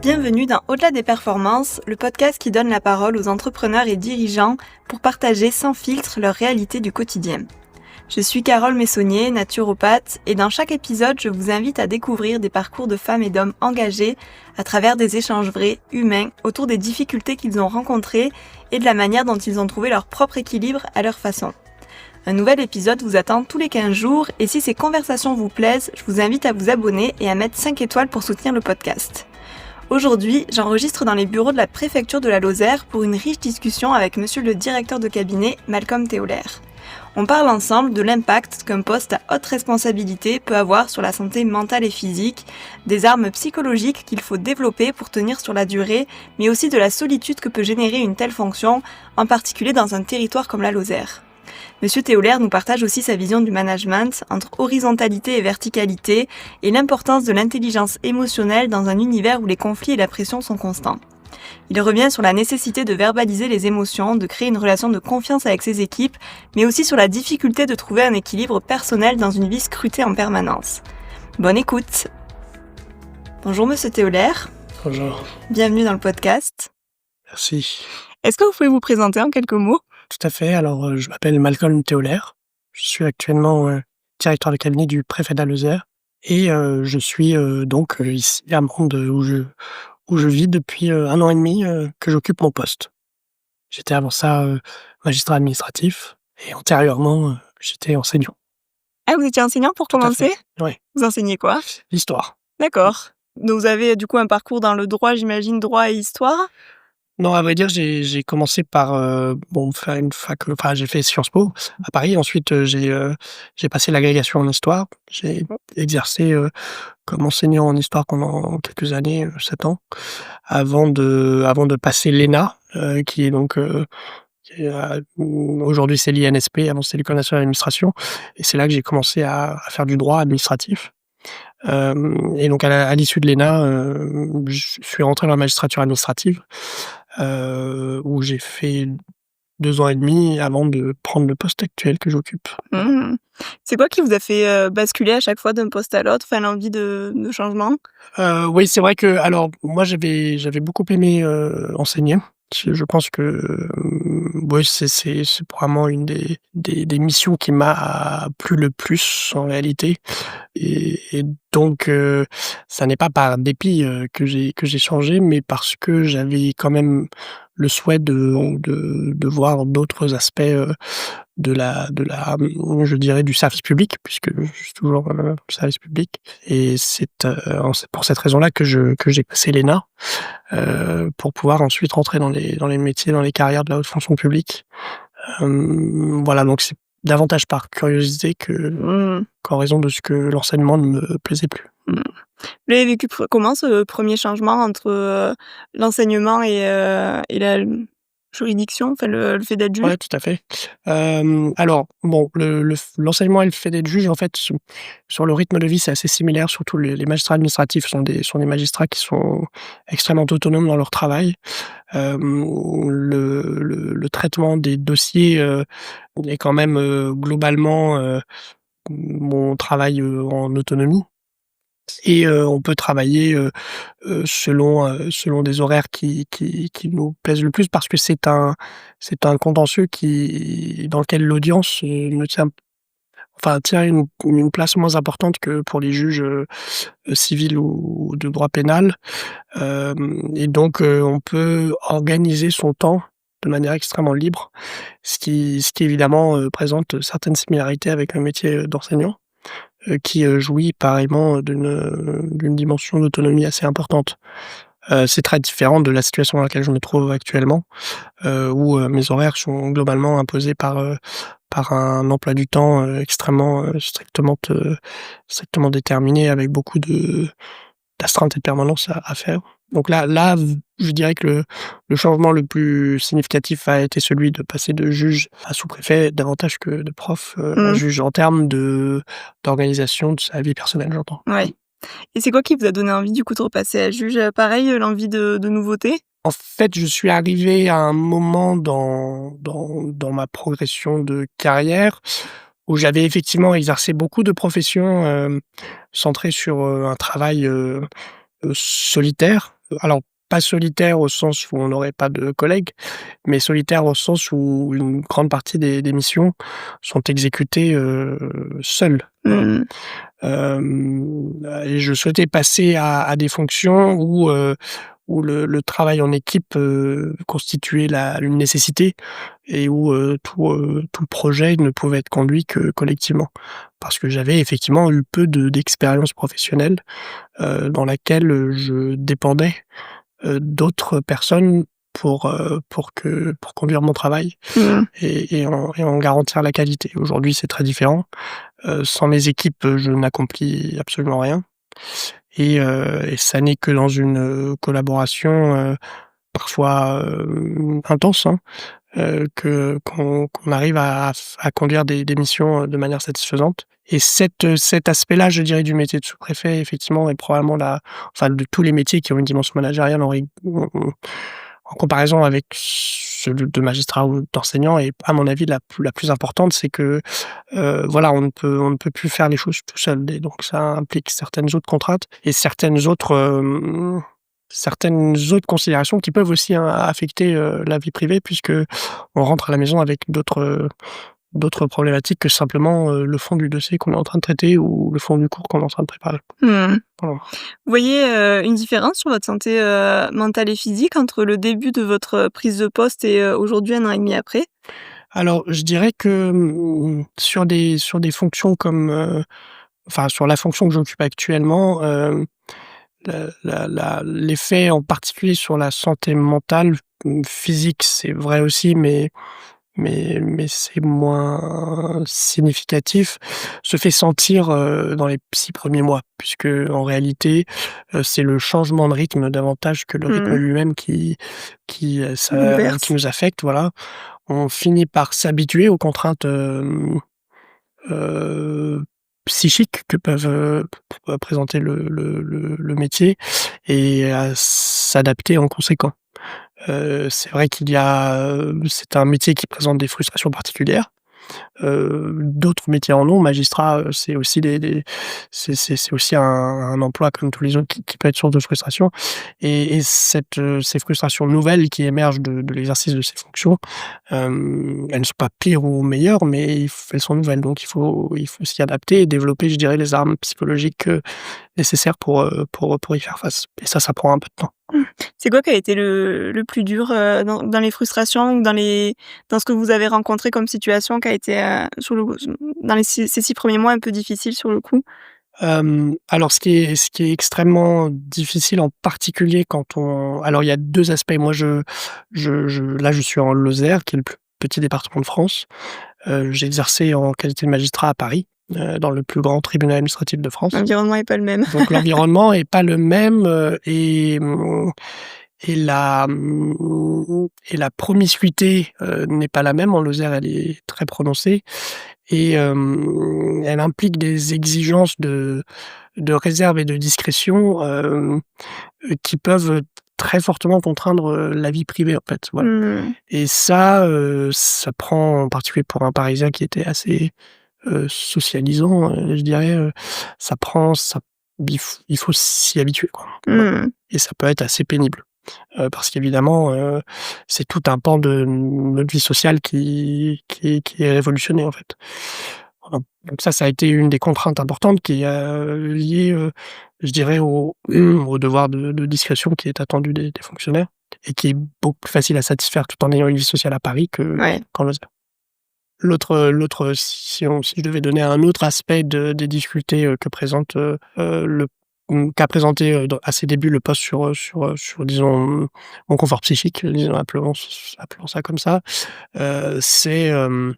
Bienvenue dans Au-delà des performances, le podcast qui donne la parole aux entrepreneurs et dirigeants pour partager sans filtre leur réalité du quotidien. Je suis Carole Messonnier, naturopathe, et dans chaque épisode, je vous invite à découvrir des parcours de femmes et d'hommes engagés à travers des échanges vrais, humains, autour des difficultés qu'ils ont rencontrées et de la manière dont ils ont trouvé leur propre équilibre à leur façon. Un nouvel épisode vous attend tous les 15 jours, et si ces conversations vous plaisent, je vous invite à vous abonner et à mettre 5 étoiles pour soutenir le podcast. Aujourd'hui, j'enregistre dans les bureaux de la préfecture de la Lozère pour une riche discussion avec monsieur le directeur de cabinet, Malcolm Théolaire. On parle ensemble de l'impact qu'un poste à haute responsabilité peut avoir sur la santé mentale et physique, des armes psychologiques qu'il faut développer pour tenir sur la durée, mais aussi de la solitude que peut générer une telle fonction, en particulier dans un territoire comme la Lozère. Monsieur Théolaire nous partage aussi sa vision du management entre horizontalité et verticalité et l'importance de l'intelligence émotionnelle dans un univers où les conflits et la pression sont constants. Il revient sur la nécessité de verbaliser les émotions, de créer une relation de confiance avec ses équipes, mais aussi sur la difficulté de trouver un équilibre personnel dans une vie scrutée en permanence. Bonne écoute! Bonjour Monsieur Théolaire. Bonjour. Bienvenue dans le podcast. Merci. Est-ce que vous pouvez vous présenter en quelques mots? Tout à fait. Alors, je m'appelle Malcolm Théolaire. Je suis actuellement directeur de cabinet du préfet de la Lozère et je suis donc ici à Mende où je vis depuis 1 an et demi que j'occupe mon poste. J'étais avant ça magistrat administratif et antérieurement j'étais enseignant. Ah, vous étiez enseignant pour Tout à commencer? fait. Oui, Vous enseignez quoi? l'histoire. D'accord. Donc vous avez du coup un parcours dans le droit, j'imagine, droit et histoire? Non, à vrai dire, j'ai commencé par faire une fac. Enfin, j'ai fait Sciences Po à Paris. Ensuite, j'ai passé l'agrégation en histoire. J'ai exercé comme enseignant en histoire pendant quelques années, 7 ans, avant de passer l'ENA, qui est donc aujourd'hui c'est l'INSP, avant c'était l'École nationale d'administration, et c'est là que j'ai commencé à faire du droit administratif. Et donc à l'issue de l'ENA, je suis rentré dans la magistrature administrative, où j'ai fait 2 ans et demi avant de prendre le poste actuel que j'occupe. Mmh. C'est quoi qui vous a fait, basculer à chaque fois d'un poste à l'autre, enfin l'envie de changement? Oui, c'est vrai que alors moi j'avais beaucoup aimé enseigner. Je pense que ouais, c'est probablement une des missions qui m'a plu le plus en réalité, et donc ça n'est pas par dépit que j'ai changé, mais parce que j'avais quand même le souhait de voir d'autres aspects je dirais du service public, puisque je suis toujours service public, et c'est pour cette raison-là que j'ai passé l'ENA, pour pouvoir ensuite rentrer dans les métiers, dans les carrières de la haute fonction publique. Voilà, donc c'est davantage par curiosité qu'en raison de ce que l'enseignement ne me plaisait plus. Mmh. Vous l'avez vécu comment ce premier changement entre, l'enseignement et la juridiction, enfin le fait d'être juge? Ouais, tout à fait. Alors bon, l'enseignement et le fait d'être juge, en fait, sur le rythme de vie, c'est assez similaire. Surtout les magistrats administratifs sont des magistrats qui sont extrêmement autonomes dans leur travail. Le traitement des dossiers est quand même globalement, on travaille en autonomie, et on peut travailler selon des horaires qui nous plaisent le plus, parce que c'est un contentieux dans lequel l'audience ne tient tient une place moins importante que pour les juges civils ou de droit pénal. Et donc on peut organiser son temps de manière extrêmement libre, ce qui évidemment présente certaines similarités avec le métier d'enseignant, qui jouit pareillement d'une dimension d'autonomie assez importante. C'est très différent de la situation dans laquelle je me trouve actuellement, où mes horaires sont globalement imposés par un emploi du temps extrêmement strictement déterminé, avec beaucoup d'astreintes et de permanence à faire. Donc là, je dirais que le changement le plus significatif a été celui de passer de juge à sous-préfet, davantage que de prof à juge, en termes d'organisation de sa vie personnelle, j'entends. Ouais. Et c'est quoi qui vous a donné envie du coup de repasser à juge? Pareil, l'envie de nouveautés? En fait, je suis arrivé à un moment dans ma progression de carrière où j'avais effectivement exercé beaucoup de professions centrées sur un travail solitaire, Alors, pas solitaire au sens où on n'aurait pas de collègues, mais solitaire au sens où une grande partie des missions sont exécutées, seules, voilà. Mmh. Et je souhaitais passer à des fonctions où le travail en équipe, constituait une nécessité et où, tout projet ne pouvait être conduit que collectivement. Parce que j'avais effectivement eu peu d'expérience professionnelle, dans laquelle, je dépendais, d'autres personnes pour conduire mon travail Mmh. et en garantir la qualité. Aujourd'hui, c'est très différent. Sans mes équipes, je n'accomplis absolument rien et ça n'est que dans une, collaboration, parfois, intense, hein, qu'on arrive à conduire des missions, de manière satisfaisante et cet aspect-là, je dirais, du métier de sous-préfet, effectivement, est probablement enfin, de tous les métiers qui ont une dimension managériale en comparaison avec ceux de magistrat ou d'enseignant est, à mon avis, la plus importante. C'est que, voilà, on ne peut plus faire les choses tout seul et donc ça implique certaines autres contraintes et certaines autres considérations qui peuvent aussi, hein, affecter, la vie privée puisque on rentre à la maison avec d'autres problématiques que simplement, le fond du dossier qu'on est en train de traiter ou le fond du cours qu'on est en train de préparer. Mmh. Voilà. Vous voyez, une différence sur votre santé, mentale et physique entre le début de votre prise de poste et aujourd'hui, 1 an et demi après? Alors, je dirais que, sur des fonctions comme, enfin, sur la fonction que j'occupe actuellement, l'effet en particulier sur la santé mentale, physique, c'est vrai aussi, mais c'est moins significatif, se fait sentir, dans les 6 premiers mois. Puisque en réalité, c'est le changement de rythme davantage que le rythme Mmh. lui-même qui Bouleverse. nous affecte, voilà. On finit par s'habituer aux contraintes, heu, psychiques que peuvent, présenter le métier et à s'adapter en conséquent. C'est vrai c'est un métier qui présente des frustrations particulières. D'autres métiers en ont. Magistrat, c'est aussi c'est aussi un emploi comme tous les autres qui peut être source de frustration et ces frustrations nouvelles qui émergent de l'exercice de ces fonctions, elles ne sont pas pires ou meilleures, mais elles sont nouvelles. Donc il faut s'y adapter et développer, je dirais, les armes psychologiques, nécessaires pour y faire face et ça prend un peu de temps. Mmh. C'est quoi qui a été le plus dur, dans les frustrations ou dans ce que vous avez rencontré comme situation qui a été, sur le dans ces 6 premiers mois un peu difficiles sur le coup? Alors ce qui est extrêmement difficile, en particulier alors il y a 2 aspects. Moi là, je suis en Lozère, qui est le plus petit département de France. J'ai exercé en qualité de magistrat à Paris, dans le plus grand tribunal administratif de France. L'environnement est pas le même. Donc l'environnement est pas le même, et la promiscuité, n'est pas la même. En Lozère, elle est très prononcée et elle implique des exigences de réserve et de discrétion, qui peuvent très fortement contraindre, la vie privée, en fait, voilà. Mmh. Et ça prend, en particulier pour un Parisien qui était assez, socialisant, je dirais, il faut s'y habituer, quoi. Voilà. Mmh. Et ça peut être assez pénible, parce qu'évidemment, c'est tout un pan de notre vie sociale qui est révolutionné, en fait. Voilà. Donc ça a été une des contraintes importantes qui est, liée, je dirais au devoir de discrétion qui est attendu des fonctionnaires et qui est beaucoup plus facile à satisfaire tout en ayant une vie sociale à Paris Ouais. qu'en Lozère. Si je devais donner un autre aspect des difficultés, qu'a présenté, à ses débuts le poste sur disons, mon confort psychique, disons, appelons ça comme ça, heu, c'est, hem,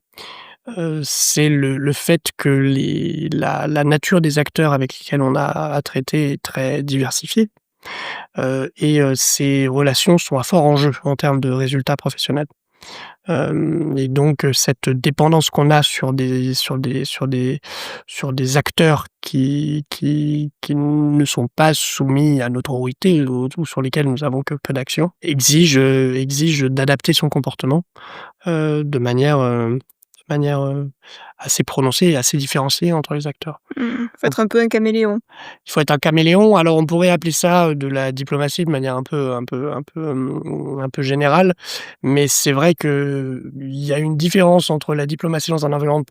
c'est le fait que la nature des acteurs avec lesquels on a à traiter est très diversifiée, et ces relations sont à fort enjeu en termes de résultats professionnels. Et donc, cette dépendance qu'on a sur des acteurs qui ne sont pas soumis à notre autorité ou sur lesquels nous avons que peu d'action, exige d'adapter son comportement, de manière, manière, assez prononcée et assez différenciée entre les acteurs. Faut être un peu un caméléon. Il faut être un caméléon. Alors on pourrait appeler ça, de la diplomatie de manière un peu générale, mais c'est vrai qu'il y a une différence entre la diplomatie dans un environnement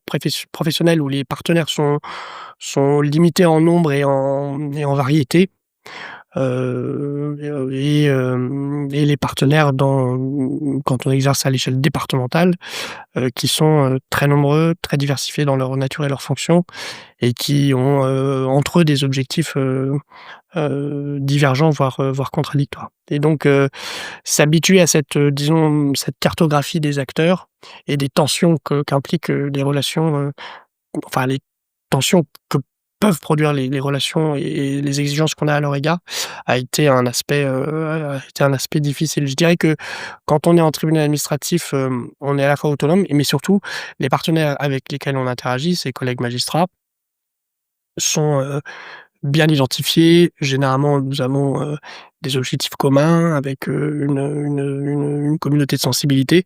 professionnel où les partenaires sont limités en nombre et en variété, et les partenaires quand on exerce à l'échelle départementale, qui sont, très nombreux, très diversifiés dans leur nature et leurs fonctions et qui ont, entre eux des objectifs, divergents, voire contradictoires. Et donc, s'habituer à cette, disons, cette cartographie des acteurs et des tensions qu'impliquent, les relations, enfin les tensions que peuvent produire les relations et les exigences qu'on a à leur égard, a été un aspect difficile. Je dirais que quand on est en tribunal administratif, on est à la fois autonome mais surtout les partenaires avec lesquels on interagit, ses collègues magistrats, sont, bien identifiés. Généralement, nous avons, des objectifs communs avec, une communauté de sensibilité.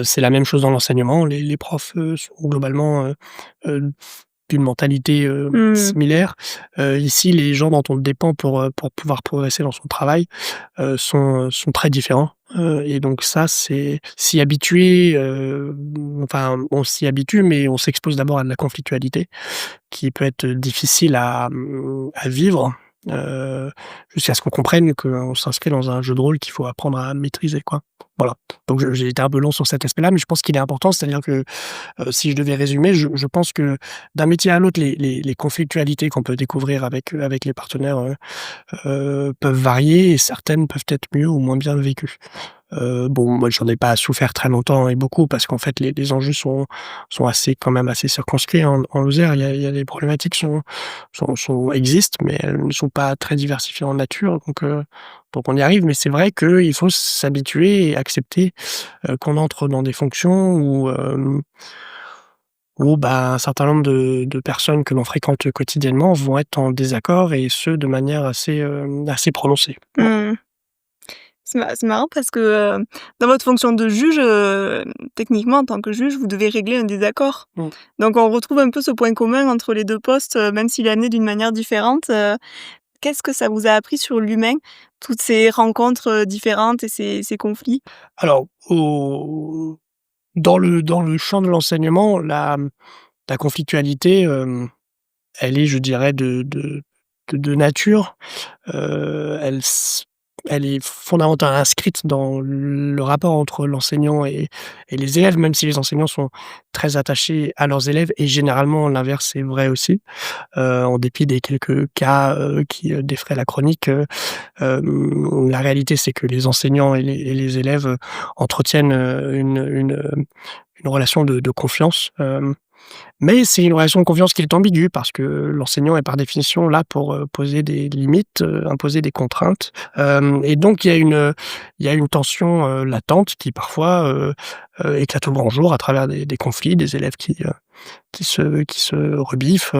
C'est la même chose dans l'enseignement. Les profs, sont globalement, d'une mentalité, Mmh. similaire. Ici, les gens dont on dépend pour pouvoir progresser dans son travail, sont très différents, et donc ça, c'est s'y habituer, enfin, on s'y habitue, mais on s'expose d'abord à de la conflictualité qui peut être difficile à vivre, heu, jusqu'à ce qu'on comprenne qu'on s'inscrit dans un jeu de rôle qu'il faut apprendre à maîtriser, quoi. Voilà. Donc j'ai été un peu long sur cet aspect-là, mais je pense qu'il est important. C'est-à-dire que, si je devais résumer, je pense que d'un métier à un autre, les conflictualités qu'on peut découvrir avec les partenaires, peuvent varier et certaines peuvent être mieux ou moins bien vécues. Bon, moi, j'en ai pas souffert très longtemps et beaucoup parce qu'en fait, les enjeux sont quand même assez circonscrits en Lozère. Il y a des problématiques existent, mais elles ne sont pas très diversifiées en nature, donc on y arrive. Mais c'est vrai qu'il faut s'habituer et accepter, qu'on entre dans des fonctions où, bah, un certain nombre de personnes que l'on fréquente quotidiennement vont être en désaccord et ce, de manière assez prononcée. Voilà. Mmh. C'est marrant parce que, dans votre fonction de juge, techniquement, en tant que juge, vous devez régler un désaccord. Mmh. Donc on retrouve un peu ce point commun entre les 2 postes, même s'il est amené d'une manière différente. Qu'est-ce que ça vous a appris sur l'humain, toutes ces rencontres, différentes et ces conflits? Alors, dans le champ de l'enseignement, la conflictualité, elle est, je dirais, de nature. Elle est fondamentalement inscrite dans le rapport entre l'enseignant et les élèves, même si les enseignants sont très attachés à leurs élèves et généralement l'inverse est vrai aussi. En dépit des quelques cas, qui, défraient la chronique, la réalité c'est que les enseignants et les élèves, entretiennent, une relation de confiance, mais c'est une relation de confiance qui est ambiguë parce que l'enseignant est par définition là pour, poser des limites, imposer des contraintes, et donc il y a une tension, latente qui parfois, éclate au grand jour à travers des conflits, des élèves qui se rebiffent,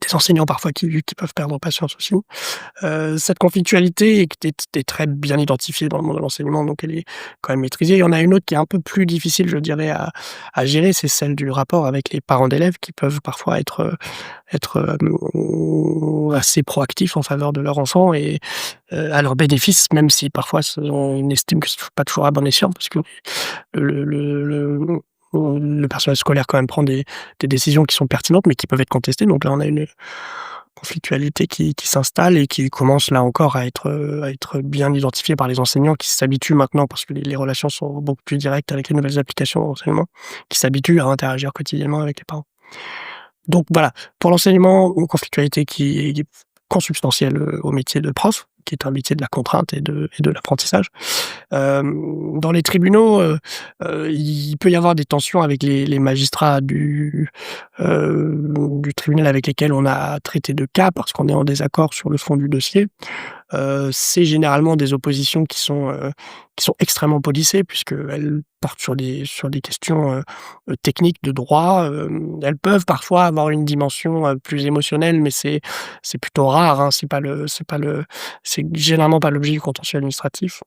des enseignants parfois qui peuvent perdre patience aussi. Cette conflictualité est très bien identifiée dans le monde de l'enseignement, donc elle est quand même maîtrisée. Il y en a une autre qui est un peu plus difficile, je dirais, à gérer, c'est celle du rapport avec les parents d'élèves qui peuvent parfois être assez proactifs en faveur de leur enfant et à leur bénéfice, même si parfois on estime que c'est pas toujours à bon escient parce que le le le le personnel scolaire quand même prend des décisions qui sont pertinentes, mais qui peuvent être contestées. Donc là, on a une conflictualité qui s'installe et qui commence là encore à être bien identifiée par les enseignants qui s'habituent maintenant, parce que les relations sont beaucoup plus directes avec les nouvelles applications d'enseignement, qui s'habituent à interagir quotidiennement avec les parents. Donc voilà, pour l'enseignement, une conflictualité qui est consubstantielle, au métier de prof, qui est un métier de la contrainte et de l'apprentissage. Dans les tribunaux, il peut y avoir des tensions avec les magistrats du tribunal avec lesquels on a traité de cas, parce qu'on est en désaccord sur le fond du dossier. C'est généralement des oppositions qui sont extrêmement policées puisqu'elles portent sur des questions, techniques de droit. Elles peuvent parfois avoir une dimension, plus émotionnelle, mais c'est plutôt rare, hein. C'est généralement pas l'objet du contentieux administratif.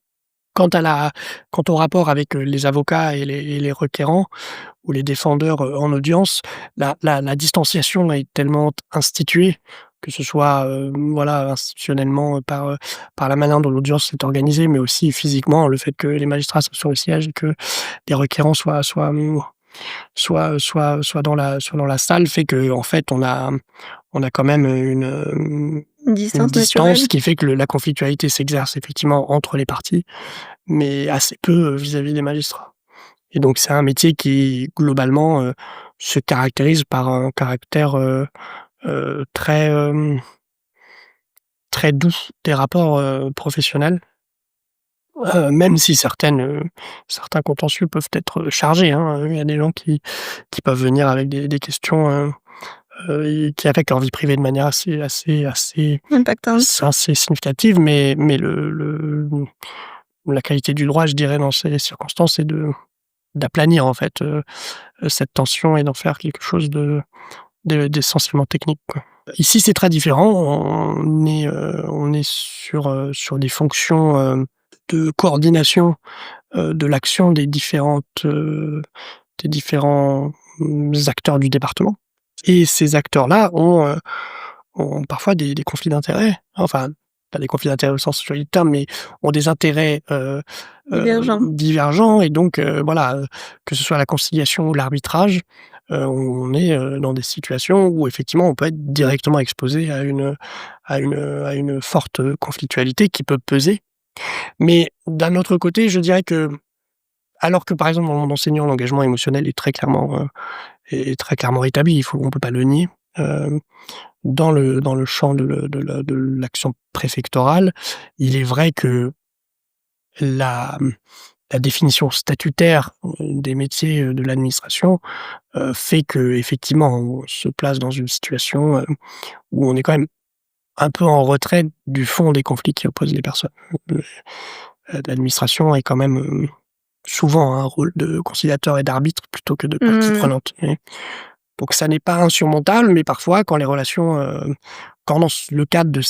Quant au rapport avec, les avocats et les requérants ou les défendeurs, en audience, la distanciation est tellement instituée, que ce soit, voilà, institutionnellement, par la manière dont l'audience est organisée, mais aussi physiquement, le fait que les magistrats soient sur le siège et que les requérants soient dans la salle fait qu'en fait, on a quand même Une une distance naturelle. distance qui fait que la conflictualité s'exerce effectivement entre les parties, mais assez peu, vis-à-vis des magistrats. Et donc c'est un métier qui globalement, se caractérise par un caractère, très, très doux des rapports, professionnels, même si certains contentieux peuvent être chargés, hein. Il y a des gens qui peuvent venir avec des questions, et qui affectent leur vie privée de manière Impactante. assez significative, mais la qualité du droit, je dirais, dans ces circonstances, c'est d'aplanir en fait, cette tension et d'en faire quelque chose d'essentiellement technique, quoi. Ici, c'est très différent. On est sur des fonctions, de coordination, de l'action des différents, acteurs du département, et ces acteurs-là ont parfois des conflits d'intérêts. Enfin, pas des conflits d'intérêts au sens joli du terme, mais ont des intérêts, Divergent. divergents, et donc voilà, que ce soit la conciliation ou l'arbitrage, on est, dans des situations où effectivement on peut être directement exposé à une forte conflictualité qui peut peser. Mais d'un autre côté, je dirais que, alors que par exemple dans le monde enseignant, l'engagement émotionnel est très clairement établi, on peut pas le nier. Hem, dans le champ de l'action préfectorale, il est vrai que la la définition statutaire, des métiers, de l'administration, fait qu'effectivement on se place dans une situation, où on est quand même un peu en retrait du fond des conflits qui opposent les personnes. Heu, L'administration est quand même, souvent un rôle de conciliateur et d'arbitre plutôt que de partie Mmh. prenante. Donc ça n'est pas insurmontable, mais parfois quand dans le cadre de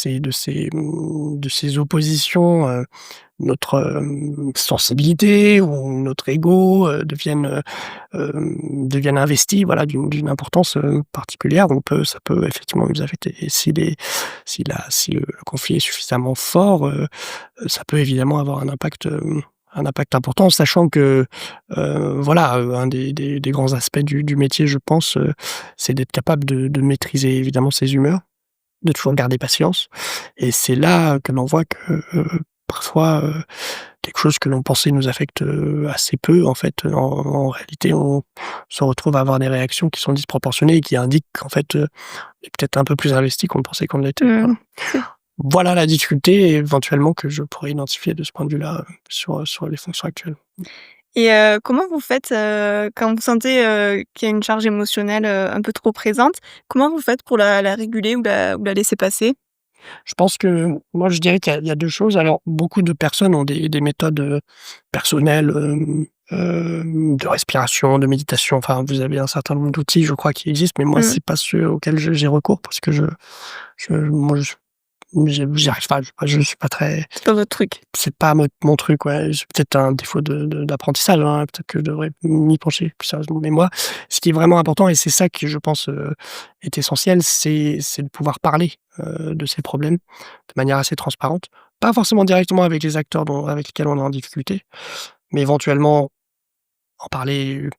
ces oppositions, notre, sensibilité ou notre ego, deviennent investis, voilà, d'une importance, particulière, ça peut effectivement nous affecter. Et si le conflit est suffisamment fort, ça peut évidemment avoir un impact important, sachant que, voilà, un des grands aspects du métier, je pense, c'est d'être capable de maîtriser évidemment ses humeurs, de toujours garder patience, et c'est là que l'on voit que, parfois, quelque chose que l'on pensait nous affecte, assez peu, en fait, en réalité, on se retrouve à avoir des réactions qui sont disproportionnées et qui indiquent qu'en fait, on est peut-être un peu plus investi qu'on ne pensait qu'on l'était, quoi. Mmh. C'est Voilà la difficulté éventuellement que je pourrais identifier de ce point de vue-là, sur les fonctions actuelles. et comment vous faites, quand vous sentez, qu'il y a une charge émotionnelle, un peu trop présente? Comment vous faites pour la réguler ou la laisser passer? Je pense que moi, je dirais qu'il y a 2 choses. Alors, beaucoup de personnes ont des méthodes, personnelles, de respiration, de méditation. Enfin, vous avez un certain nombre d'outils, je crois, qui existent, mais moi, Mmh. c'est pas ceux auxquels j'ai recours parce que moi, j'y arrive pas. Je suis pas très. C'est pas votre truc? C'est pas mon truc, ouais. J'ai peut-être un défaut d'apprentissage, hein. Peut-être que je devrais m'y pencher plus sérieusement. Mais moi, ce qui est vraiment important, et c'est ça qui, je pense, est essentiel, c'est de pouvoir parler, de ces problèmes de manière assez transparente. Pas forcément directement avec les acteurs avec lesquels on est en difficulté, mais éventuellement en parler,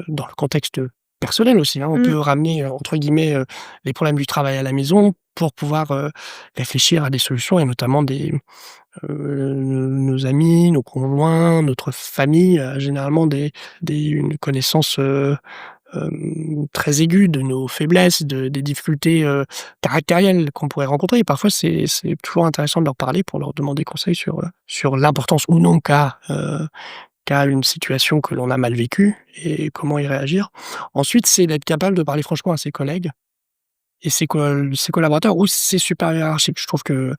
dans le contexte personnel aussi, hein. On Mmh. peut ramener, entre guillemets, les problèmes du travail à la maison pour pouvoir, réfléchir à des solutions, et notamment nos amis, nos conjoints, notre famille a généralement une connaissance, très aiguë de nos faiblesses, des difficultés, caractérielles qu'on pourrait rencontrer. Et parfois, c'est toujours intéressant de leur parler pour leur demander conseil sur l'importance ou non qu'a une situation que l'on a mal vécue et comment y réagir. Ensuite, c'est d'être capable de parler franchement à ses collègues et ses collaborateurs ou ses supérieurs hiérarchiques. Je trouve que,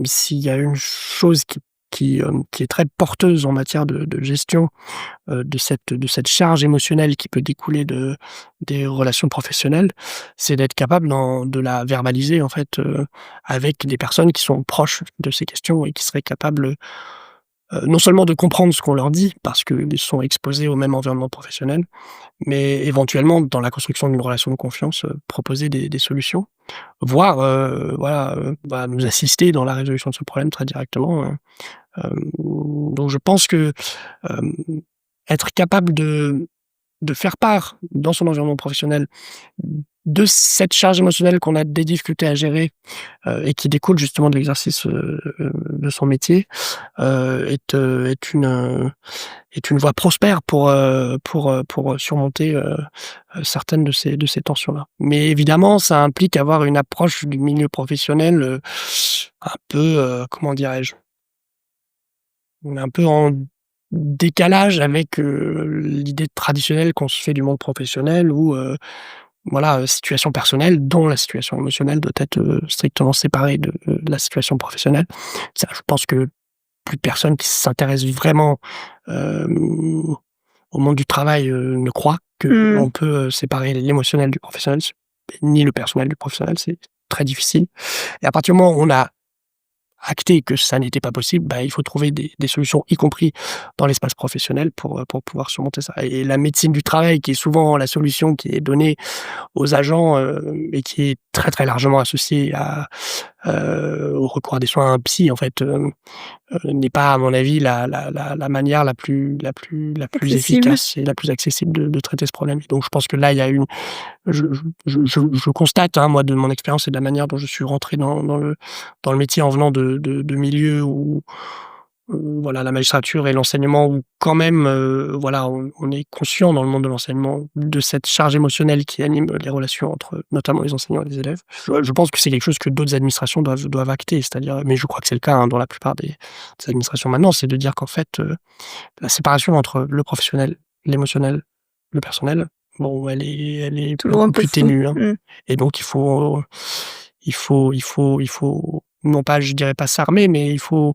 s'il y a une chose qui est très porteuse en matière de gestion, de cette charge émotionnelle qui peut découler des relations professionnelles, c'est d'être capable de la verbaliser, en fait, avec des personnes qui sont proches de ces questions et qui seraient capables non seulement de comprendre ce qu'on leur dit parce qu'ils sont exposés au même environnement professionnel, mais éventuellement dans la construction d'une relation de confiance, proposer des solutions, voire, nous assister dans la résolution de ce problème très directement, donc je pense que, hem, être capable de faire part dans son environnement professionnel de cette charge émotionnelle qu'on a des difficultés à gérer, et qui découle justement de l'exercice, de son métier, est une voie prospère pour surmonter, certaines de ces tensions-là. Mais évidemment, ça implique avoir une approche du milieu professionnel, un peu, comment dirais-je? On est un peu en décalage avec, l'idée traditionnelle qu'on se fait du monde professionnel où, situation personnelle dont la situation émotionnelle doit être, strictement séparée de la situation professionnelle. Ça, je pense que plus personne qui s'intéresse vraiment, hem, au monde du travail, ne croit Mmh. qu'on peut, séparer l'émotionnel du professionnel, ni le personnel du professionnel, c'est très difficile et à partir du moment où on a acté que ça n'était pas possible, bah, il faut trouver des solutions, y compris dans l'espace professionnel pour pouvoir surmonter ça et la médecine du travail qui est souvent la solution qui est donnée aux agents, et qui est très, très largement associée au recours à des soins psy en fait, n'est pas à mon avis la manière la plus Accessible. efficace et la plus accessible de traiter ce problème. Donc je pense que là, il y a une je constate, hein, moi, de mon expérience et de la manière dont je suis rentré dans le métier en venant de milieux où voilà, la magistrature et l'enseignement où quand même, on est conscient dans le monde de l'enseignement de cette charge émotionnelle qui anime les relations entre notamment les enseignants et les élèves. Je pense que c'est quelque chose que d'autres administrations doivent acter, c'est-à-dire mais je crois que c'est le cas, hein, dans la plupart des administrations maintenant, c'est de dire qu'en fait, la séparation entre le professionnel, l'émotionnel, le personnel, bon, elle est Toujours un beaucoup peu plus flou. ténue, hein Mmh. et donc il faut non pas, je dirais pas s'armer, mais il faut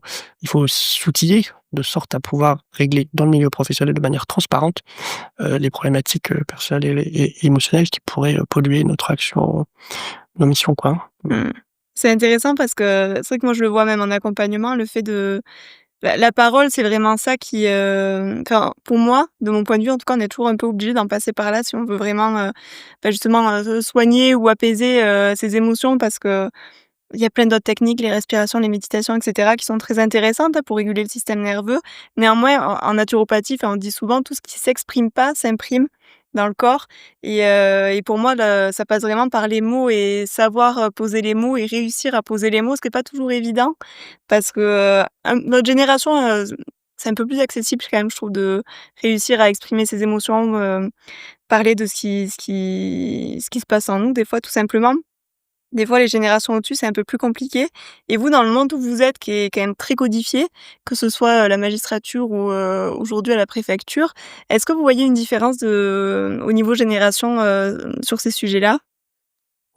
s'outiller de sorte à pouvoir régler dans le milieu professionnel de manière transparente, les problématiques, personnelles et émotionnelles qui pourraient, polluer notre action, nos missions, quoi. Mmh. Mmh. C'est intéressant parce que c'est vrai que moi je le vois même en accompagnement, le fait de la parole, c'est vraiment ça qui, enfin, pour moi, de mon point de vue, en tout cas, on est toujours un peu obligé d'en passer par là si on veut vraiment, justement, soigner ou apaiser, ses émotions parce qu'il y a plein d'autres techniques, les respirations, les méditations et cetera, qui sont très intéressantes, hein, pour réguler le système nerveux. Néanmoins, en naturopathie, enfin, on dit souvent: «Tout ce qui s'exprime pas s'imprime dans le corps» et pour moi, ça passe vraiment par les mots et savoir, poser les mots et réussir à poser les mots, ce qui est pas toujours évident parce que, notre génération, c'est un peu plus accessible quand même, je trouve, de réussir à exprimer ses émotions, parler de ce qui se passe en nous, des fois, tout simplement. Des fois, les générations au-dessus, c'est un peu plus compliqué et vous, dans le monde où vous êtes, qui est quand même très codifié, que ce soit, la magistrature ou, aujourd'hui à la préfecture, est-ce que vous voyez une différence au niveau génération, sur ces sujets-là?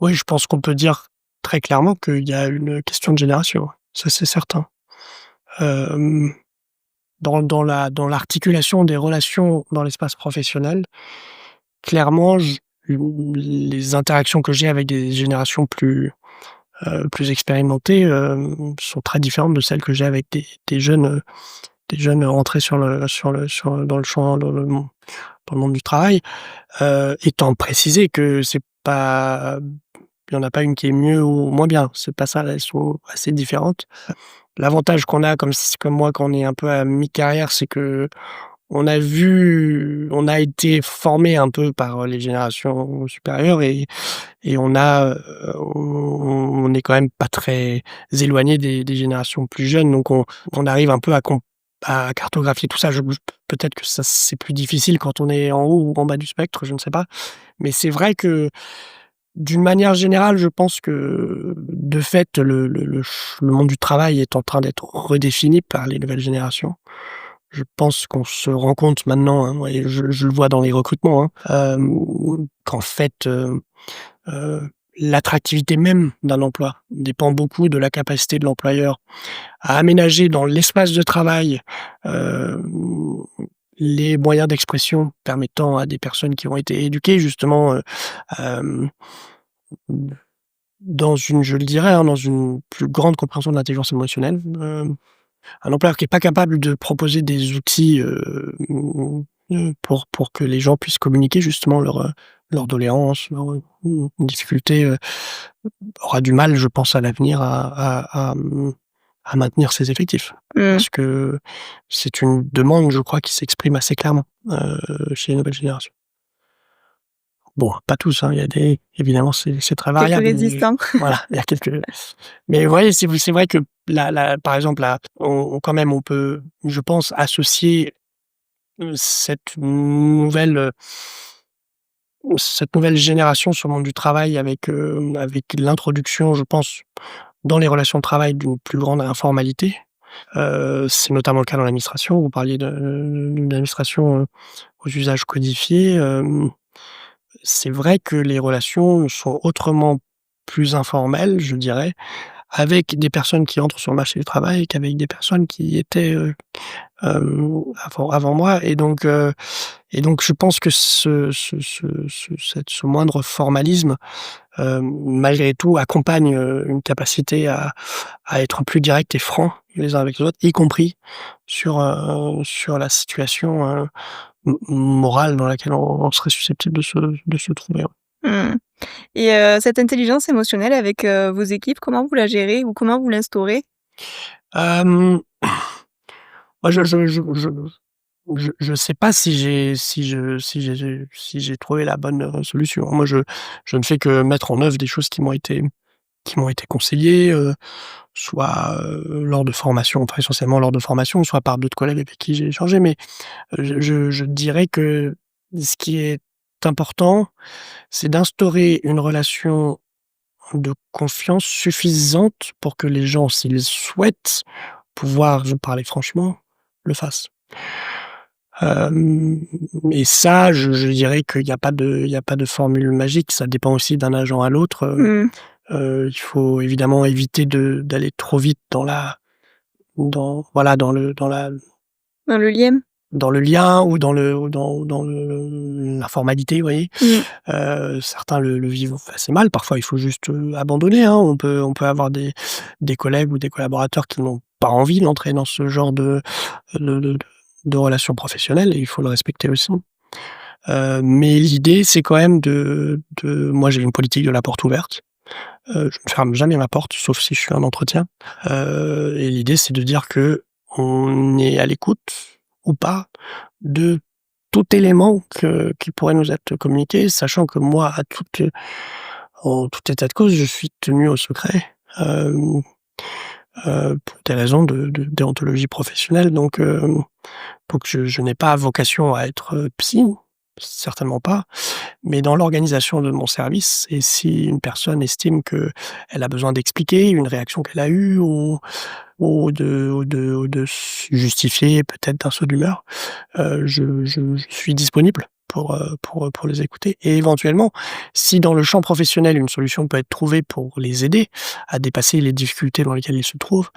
Oui, je pense qu'on peut dire très clairement qu'il y a une question de génération, ça c'est certain. Hem, dans l'articulation des relations dans l'espace professionnel, clairement, les interactions que j'ai avec des générations plus expérimentées, sont très différentes de celles que j'ai avec des jeunes rentrés dans le champ dans le monde du travail. Étant précisé que c'est pas il y en a pas une qui est mieux ou moins bien, c'est pas ça, elles sont assez différentes. L'avantage qu'on a comme moi, quand on est un peu à mi-carrière, c'est on a été formé un peu par les générations supérieures et on est quand même pas très éloigné des générations plus jeunes, donc on arrive un peu à cartographier tout ça. Peut-être que ça, c'est plus difficile quand on est en haut ou en bas du spectre, je ne sais pas. Mais c'est vrai que, d'une manière générale, je pense que, de fait, le monde du travail est en train d'être redéfini par les nouvelles générations. Je pense qu'on se rend compte maintenant, hein, moi et je le vois dans les recrutements, hein, qu'en fait, l'attractivité même d'un emploi dépend beaucoup de la capacité de l'employeur à aménager dans l'espace de travail, hem, les moyens d'expression permettant à des personnes qui ont été éduquées justement, hem, dans une je le dirais, hein, dans une plus grande compréhension de l'intelligence émotionnelle, Un employeur qui est pas capable de proposer des outils, pour que les gens puissent communiquer justement leurs doléances, leurs, difficultés, aura du mal, je pense, à l'avenir à maintenir ses effectifs. Mmh. Parce que c'est une demande, je crois, qui s'exprime assez clairement, chez les nouvelles générations. Bon, pas tous, hein, il y a évidemment, c'est très Quelques variable, mais résistants. voilà, il y a quelques mais vous voyez, c'est vrai que par exemple, là, quand même, on peut, je pense, associer, cette nouvelle génération sur le monde du travail avec l'introduction, je pense, dans les relations de travail d'une plus grande informalité. C'est notamment le cas dans l'administration. Vous parliez d'une administration, aux usages codifiés. C'est vrai que les relations sont autrement plus informelles, je dirais, avec des personnes qui entrent sur le marché du travail qu'avec des personnes qui étaient, avant moi, et donc je pense que ce moindre formalisme, malgré tout accompagne, une capacité à être plus direct et franc les uns avec les autres, y compris sur la situation, morale dans laquelle on serait susceptible de se trouver, ouais. Mmh. Et cette intelligence émotionnelle avec, vos équipes, comment vous la gérez ou comment vous l'instaurez? Hem, moi je sais pas si j'ai trouvé la bonne, solution. Moi je ne fais que mettre en œuvre des choses qui m'ont été conseillées, soit, lors de formations, enfin essentiellement lors de formations, soit par d'autres collègues avec qui j'ai échangé. Mais, je dirais que ce qui est important, c'est d'instaurer une relation de confiance suffisante pour que les gens, s'ils souhaitent pouvoir vous parler franchement, le fassent. Hem Et ça, je dirais qu'il y a pas de formule magique, ça dépend aussi d'un agent à l'autre. Mmh. Il faut évidemment éviter d'aller trop vite voilà, Dans le lien? dans le lien ou dans la formalité, vous voyez? Mmh. Certains le vivent assez mal. Parfois, il faut juste, abandonner, hein. On peut avoir des collègues ou des collaborateurs qui n'ont pas envie d'entrer dans ce genre de de de relations professionnelles, et il faut le respecter aussi. Mais l'idée, c'est quand même moi, j'ai une politique de la porte ouverte. Je ne ferme jamais ma porte, sauf si je suis en entretien. Et l'idée, c'est de dire qu'on est à l'écoute ou pas de tout élément qui pourrait nous être communiqué, sachant que moi, en tout état de cause, je suis tenu au secret, pour des raisons de déontologie professionnelle. Donc je n'ai pas vocation à être, psy, certainement pas. Mais dans l'organisation de mon service, et si une personne estime qu'elle a besoin d'expliquer une réaction qu'elle a eue, ou de justifier peut-être d'un saut d'humeur, je suis disponible pour les écouter, et éventuellement, si dans le champ professionnel, une solution peut être trouvée pour les aider à dépasser les difficultés dans lesquelles ils se trouvent,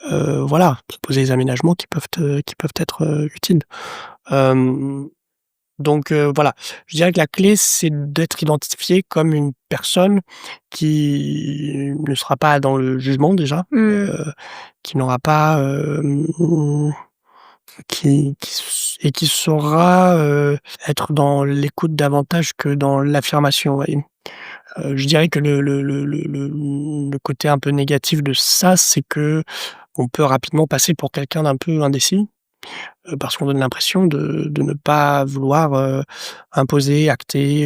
voilà, proposer des aménagements qui peuvent être, utiles. Hem voilà, je dirais que la clé, c'est d'être identifié comme une personne qui ne sera pas dans le jugement déjà, Mmh. qui n'aura pas, qui saura, être dans l'écoute davantage que dans l'affirmation, vous voyez? Je dirais que le côté un peu négatif de ça, c'est qu'on peut rapidement passer pour quelqu'un d'un peu indécis. Parce qu'on donne l'impression de ne pas vouloir, imposer, acter,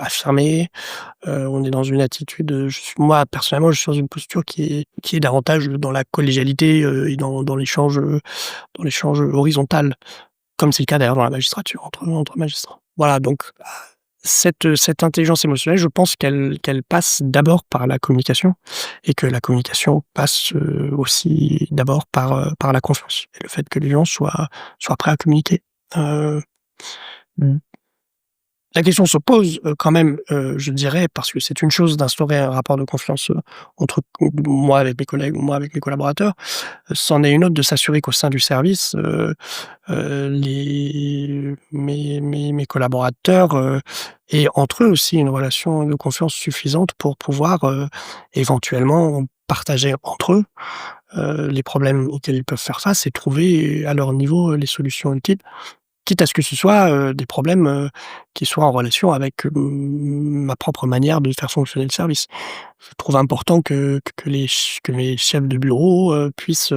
affirmer. On est dans une attitude, moi personnellement, je suis dans une posture qui est davantage dans la collégialité, et dans l'échange, horizontal, comme c'est le cas d'ailleurs dans la magistrature, entre magistrats. Voilà, donc cette intelligence émotionnelle, je pense qu'elle passe d'abord par la communication, et que la communication passe, aussi d'abord par la confiance et le fait que les gens soient prêts à communiquer. Heu, mmh. La question se pose, quand même, je dirais, parce que c'est une chose d'instaurer un rapport de confiance, entre moi avec mes collègues ou moi avec mes collaborateurs. C'en est une autre de s'assurer qu'au sein du service, mes collaborateurs, aient entre eux aussi une relation de confiance suffisante pour pouvoir, éventuellement partager entre eux, les problèmes auxquels ils peuvent faire face et trouver à leur niveau les solutions utiles. Quitte à ce que ce soit, des problèmes, qui soient en relation avec, ma propre manière de faire fonctionner le service. Je trouve important que les chefs de bureau, puissent,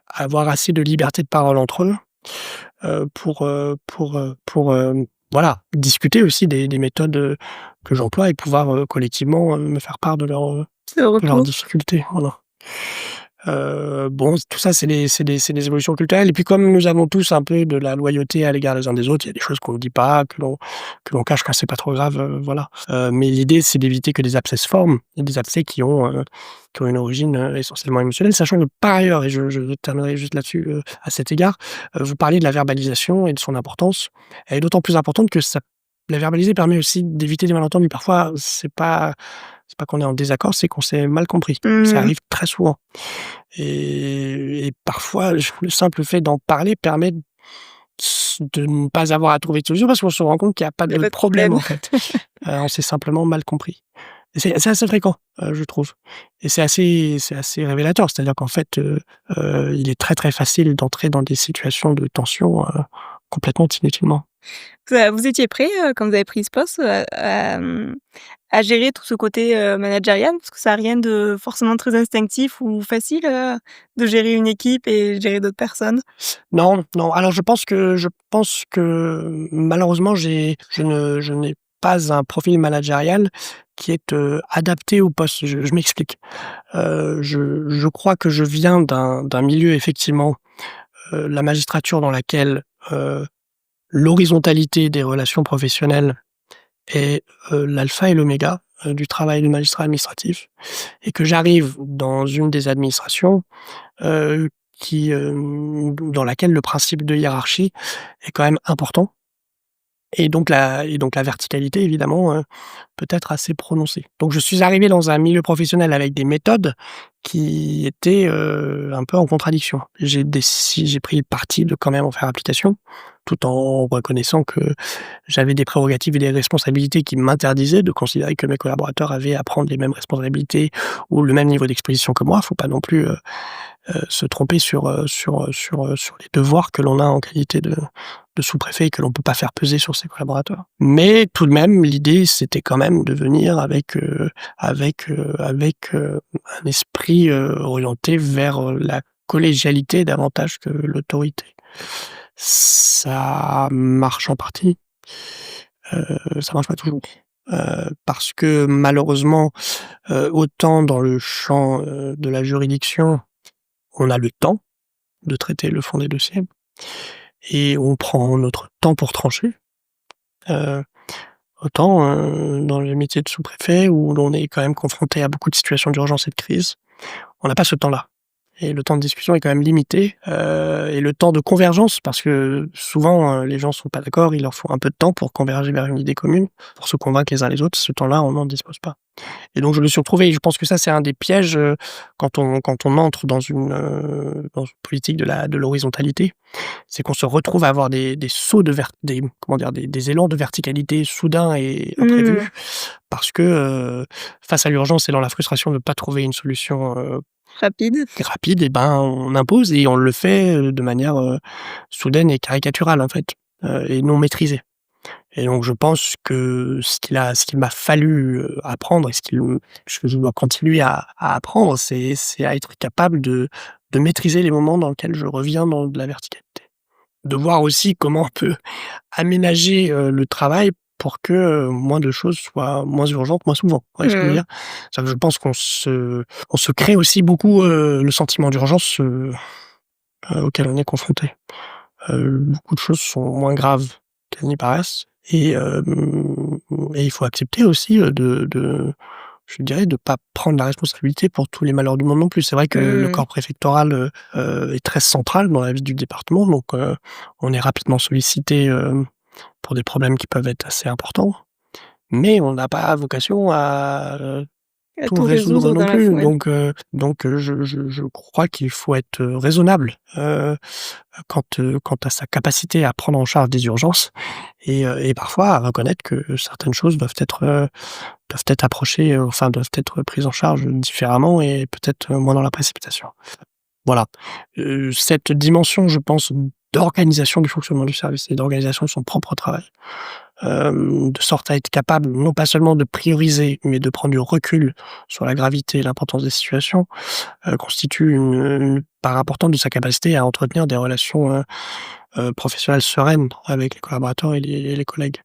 avoir assez de liberté de parole entre eux, voilà, discuter aussi des méthodes, que j'emploie et pouvoir, collectivement, me faire part Le de leurs retour. difficultés, voilà. Bon, tout ça, c'est des évolutions culturelles et puis comme nous avons tous un peu de la loyauté à l'égard les uns des autres, il y a des choses qu'on ne dit pas, que l'on cache quand c'est pas trop grave, voilà. Mais l'idée, c'est d'éviter que des abcès se forment et des abcès qui ont une origine, essentiellement émotionnelle. Sachant que par ailleurs, et je terminerai juste là-dessus, à cet égard, vous parliez de la verbalisation et de son importance. Elle est d'autant plus importante que ça la verbaliser permet aussi d'éviter des malentendus. Parfois, c'est pas qu'on est en désaccord, c'est qu'on s'est mal compris. Ça Mmh. arrive très souvent. Et parfois, le simple fait d'en parler permet de ne pas avoir à trouver de solution parce qu'on se rend compte qu'il y a pas Il y a de pas de problème, problème. en fait. On s'est simplement mal compris. Et c'est assez fréquent, je trouve. Et c'est assez révélateur. C'est-à-dire qu'en fait, il est très, très facile d'entrer dans des situations de tension, complètement inutilement. Vous étiez prêt, quand vous avez pris ce poste, à gérer tout ce côté, managérial? Parce que ça a rien de forcément très instinctif ou facile, de gérer une équipe et gérer d'autres personnes? Non, non. Alors je pense que malheureusement je n'ai pas un profil managérial qui est, adapté au poste. Je m'explique. Je crois que je viens d'un milieu effectivement, la magistrature dans laquelle, l'horizontalité des relations professionnelles est, l'alpha et l'oméga, du travail du magistrat administratif et que j'arrive dans une des administrations, heu, dans laquelle le principe de hiérarchie est quand même important et donc la verticalité évidemment, peut être assez prononcée. Donc je suis arrivé dans un milieu professionnel avec des méthodes qui étaient, un peu en contradiction. J'ai pris le parti de quand même en faire application, tout en reconnaissant que j'avais des prérogatives et des responsabilités qui m'interdisaient de considérer que mes collaborateurs avaient à prendre les mêmes responsabilités ou le même niveau d'exposition que moi. Faut pas non plus, se tromper sur les devoirs que l'on a en qualité de sous-préfet et que l'on peut pas faire peser sur ses collaborateurs. Mais tout de même, l'idée, c'était quand même de venir avec un esprit, orienté vers, la collégialité davantage que l'autorité. Ça marche en partie, ça marche pas toujours, parce que malheureusement, autant dans le champ, de la juridiction, on a le temps de traiter le fond des dossiers et on prend notre temps pour trancher. Heu, Autant, dans les métiers de sous-préfet où l'on est quand même confronté à beaucoup de situations d'urgence et de crise, on n'a pas ce temps-là et le temps de discussion est quand même limité, et le temps de convergence parce que souvent, les gens sont pas d'accord, il leur faut un peu de temps pour converger vers une idée commune, pour se convaincre les uns les autres. Ce temps-là, on n'en dispose pas. Et donc je me suis retrouvé et je pense que ça, c'est un des pièges, quand on entre dans une politique de l'horizontalité, c'est qu'on se retrouve à avoir des sauts de vert des comment dire? Des élans de verticalité soudains et Mmh. imprévus parce que, face à l'urgence et dans la frustration de ne pas trouver une solution, Rapide. rapide et ben, on impose et on le fait, de manière, soudaine et caricaturale, en fait, et non maîtrisée. Et donc je pense que ce qu'il m'a fallu, apprendre et ce que je dois continuer à apprendre, c'est à être capable de maîtriser les moments dans lesquels je reviens dans de la verticalité. De voir aussi comment on peut aménager, le travail pour que, moins de choses soient moins urgentes, moins souvent. Vous voyez ce que je veux Mmh. dire? C'est-à-dire que je pense qu'on se crée aussi beaucoup, le sentiment d'urgence, auquel on est confronté. Beaucoup de choses sont moins graves qu'elles n'y paraissent et il faut accepter aussi, je dirais, de pas prendre la responsabilité pour tous les malheurs du monde non plus. C'est vrai que le Mmh. corps préfectoral, est très central dans la vie du département, donc on est rapidement sollicité, pour des problèmes qui peuvent être assez importants, mais on n'a pas vocation tout tout résoudre résoudre non dans la plus. foulée. Je crois qu'il faut être raisonnable quant à sa capacité à prendre en charge des urgences et parfois à reconnaître que certaines choses doivent être approchées, enfin doivent être prises en charge différemment et peut-être moins dans la précipitation. Voilà. Cette dimension, je pense, d'organisation du fonctionnement du service et d'organisation de son propre travail, de sorte à être capable non pas seulement de prioriser, mais de prendre du recul sur la gravité et l'importance des situations, constitue une part importante de sa capacité à entretenir des relations, professionnelles sereines avec les collaborateurs et les collègues.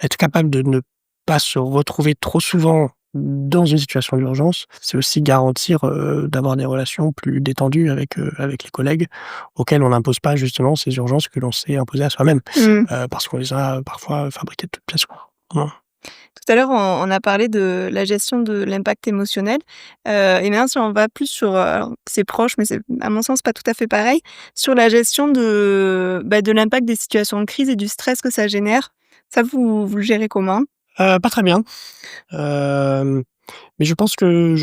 Être capable de ne pas se retrouver trop souvent dans une situation d'urgence, c'est aussi garantir, d'avoir des relations plus détendues avec les collègues auxquels on n'impose pas justement ces urgences que l'on s'est imposées à soi-même, Mmh. parce qu'on les a parfois fabriquées de toutes pièces, quoi. Voilà. Tout à l'heure, on a parlé de la gestion de l'impact émotionnel, et maintenant si on va plus sur, alors c'est proche, mais c'est à mon sens pas tout à fait pareil, sur la gestion de l'impact des situations de crise et du stress que ça génère. Ça, vous le gérez comment? Pas très bien, hem, mais je pense que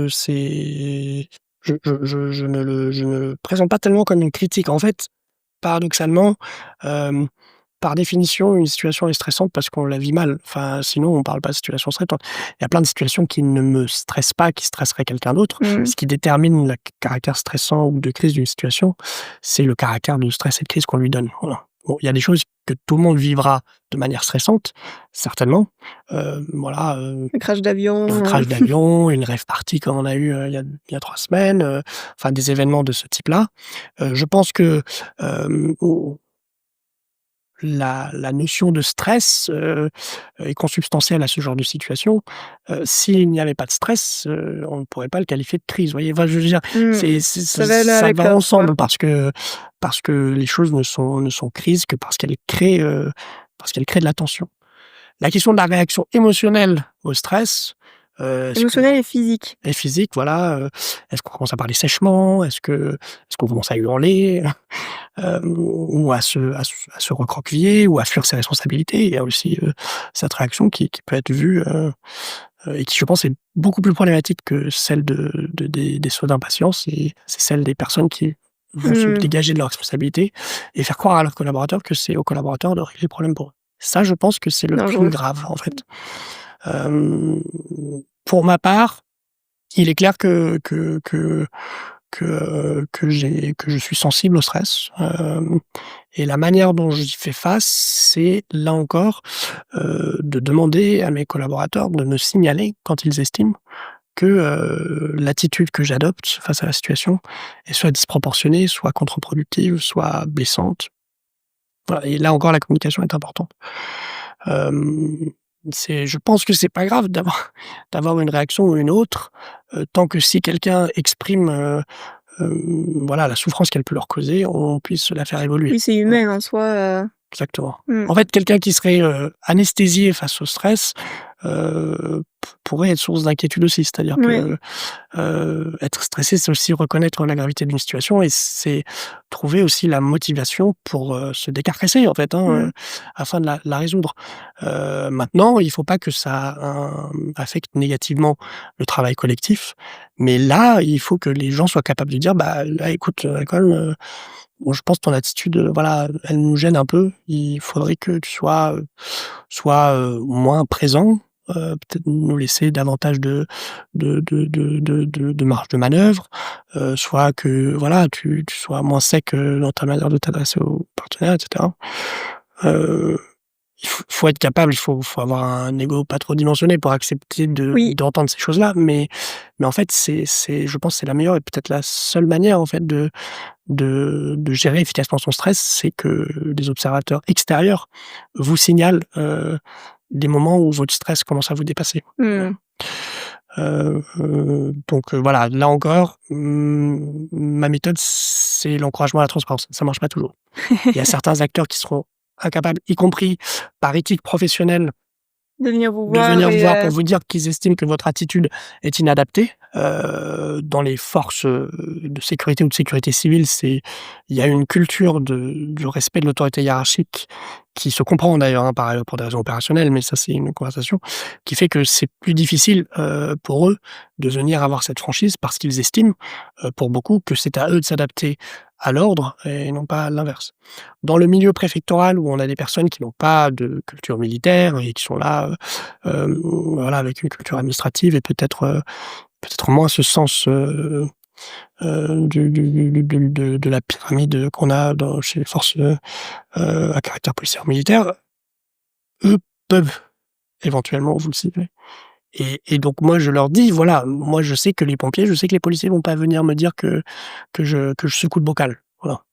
c'est je ne le présente pas tellement comme une critique. En fait, paradoxalement, hem, par définition, une situation est stressante parce qu'on la vit mal. Enfin, sinon on parle pas de situation stressante. Il y a plein de situations qui ne me stressent pas, qui stresseraient quelqu'un d'autre. Mmh. Ce qui détermine le caractère stressant ou de crise d'une situation, c'est le caractère de stress et de crise qu'on lui donne. Voilà. Bon, il y a des choses que tout le monde vivra de manière stressante, certainement. Voilà, Le crash d'avion, un crash d'avion, une rave party comme on a eu, il y a 3 semaines, enfin des événements de ce type-là. Je pense que, au la notion de stress, est consubstantielle à ce genre de situation. S'il n'y avait pas de stress, on ne pourrait pas le qualifier de crise, vous voyez? Enfin, je veux dire, mmh, c'est ça va l'un ça avec va l'autre, quoi. ensemble parce que les choses ne sont crises que parce qu'elles créent de la tension. La question de la réaction émotionnelle au stress, est-ce que Émotionnel et physique. et physique, voilà, est-ce qu'on commence à parler sèchement? Est-ce qu'on commence à hurler? Ou à se recroqueviller ou à fuir ses responsabilités. Il y a aussi, cette réaction qui peut être vue, et qui je pense est beaucoup plus problématique que celle des sauts d'impatience et c'est celle des personnes qui vont se Mmh. dégager de leurs responsabilités et faire croire à leurs collaborateurs que c'est aux collaborateurs de régler le problème pour eux. Ça, je pense que c'est le plus Dangereux. grave, en fait. Hem, pour ma part, il est clair que je suis sensible au stress, et la manière dont j'y fais face, c'est là encore, de demander à mes collaborateurs de me signaler quand ils estiment que, l'attitude que j'adopte face à la situation est soit disproportionnée, soit contre-productive, soit blessante. Voilà et là encore la communication est importante. Hem, je pense que c'est pas grave d'avoir une réaction ou une autre, tant que si quelqu'un exprime, voilà, la souffrance qu'elle peut leur causer, on puisse la faire évoluer. Oui, c'est Voilà, humain en soi, exactement. mmh. En fait, quelqu'un qui serait, anesthésié face au stress, pourrait être source d'inquiétude aussi. C'est-à-dire Ouais. que, être stressé, c'est aussi reconnaître la gravité d'une situation et c'est trouver aussi la motivation pour, se décarcasser en fait, hein, Mmh. afin de la résoudre. Maintenant, il faut pas que ça, affecte négativement le travail collectif, mais là, il faut que les gens soient capables de dire: «Bah, là, écoute, Colm, bon, je pense ton attitude, voilà, elle nous gêne un peu. Il faudrait que tu moins présent, peut-être nous laisser davantage de marge de manœuvre, soit que, voilà, tu sois moins sec, dans ta manière de t'adresser aux partenaires et cetera». Heu, il faut être capable, il faut avoir un ego pas trop dimensionné pour accepter Oui. d'entendre ces choses-là, mais en fait, je pense, c'est la meilleure et peut-être la seule manière, en fait, de gérer efficacement son stress, c'est que des observateurs extérieurs vous signalent, des moments où votre stress commence à vous dépasser. Mmh. Voilà, là encore, ma méthode, c'est l'encouragement à la transparence. Ça marche pas toujours. Il y a certains acteurs qui seront incapables, y compris par éthique professionnelle, De venir vous de voir venir vous et voir pour vous dire qu'ils estiment que votre attitude est inadaptée. dans les forces, de sécurité ou de sécurité civile, il y a une culture du respect de l'autorité hiérarchique qui se comprend d'ailleurs, hein, par ailleurs pour des raisons opérationnelles, mais ça c'est une conversation, qui fait que c'est plus difficile, pour eux de venir avoir cette franchise parce qu'ils estiment, pour beaucoup, que c'est à eux de s'adapter à l'ordre et non pas l'inverse. Dans le milieu préfectoral où on a des personnes qui n'ont pas de culture militaire et qui sont là, voilà, avec une culture administrative et peut-être moins ce sens, de la pyramide qu'on a chez les forces, à caractère policier ou militaire, eux peuvent éventuellement vous le cibler. Et donc moi je leur dis: «Voilà, moi je sais que les pompiers, je sais que les policiers vont pas venir me dire que je secoue le bocal». Voilà.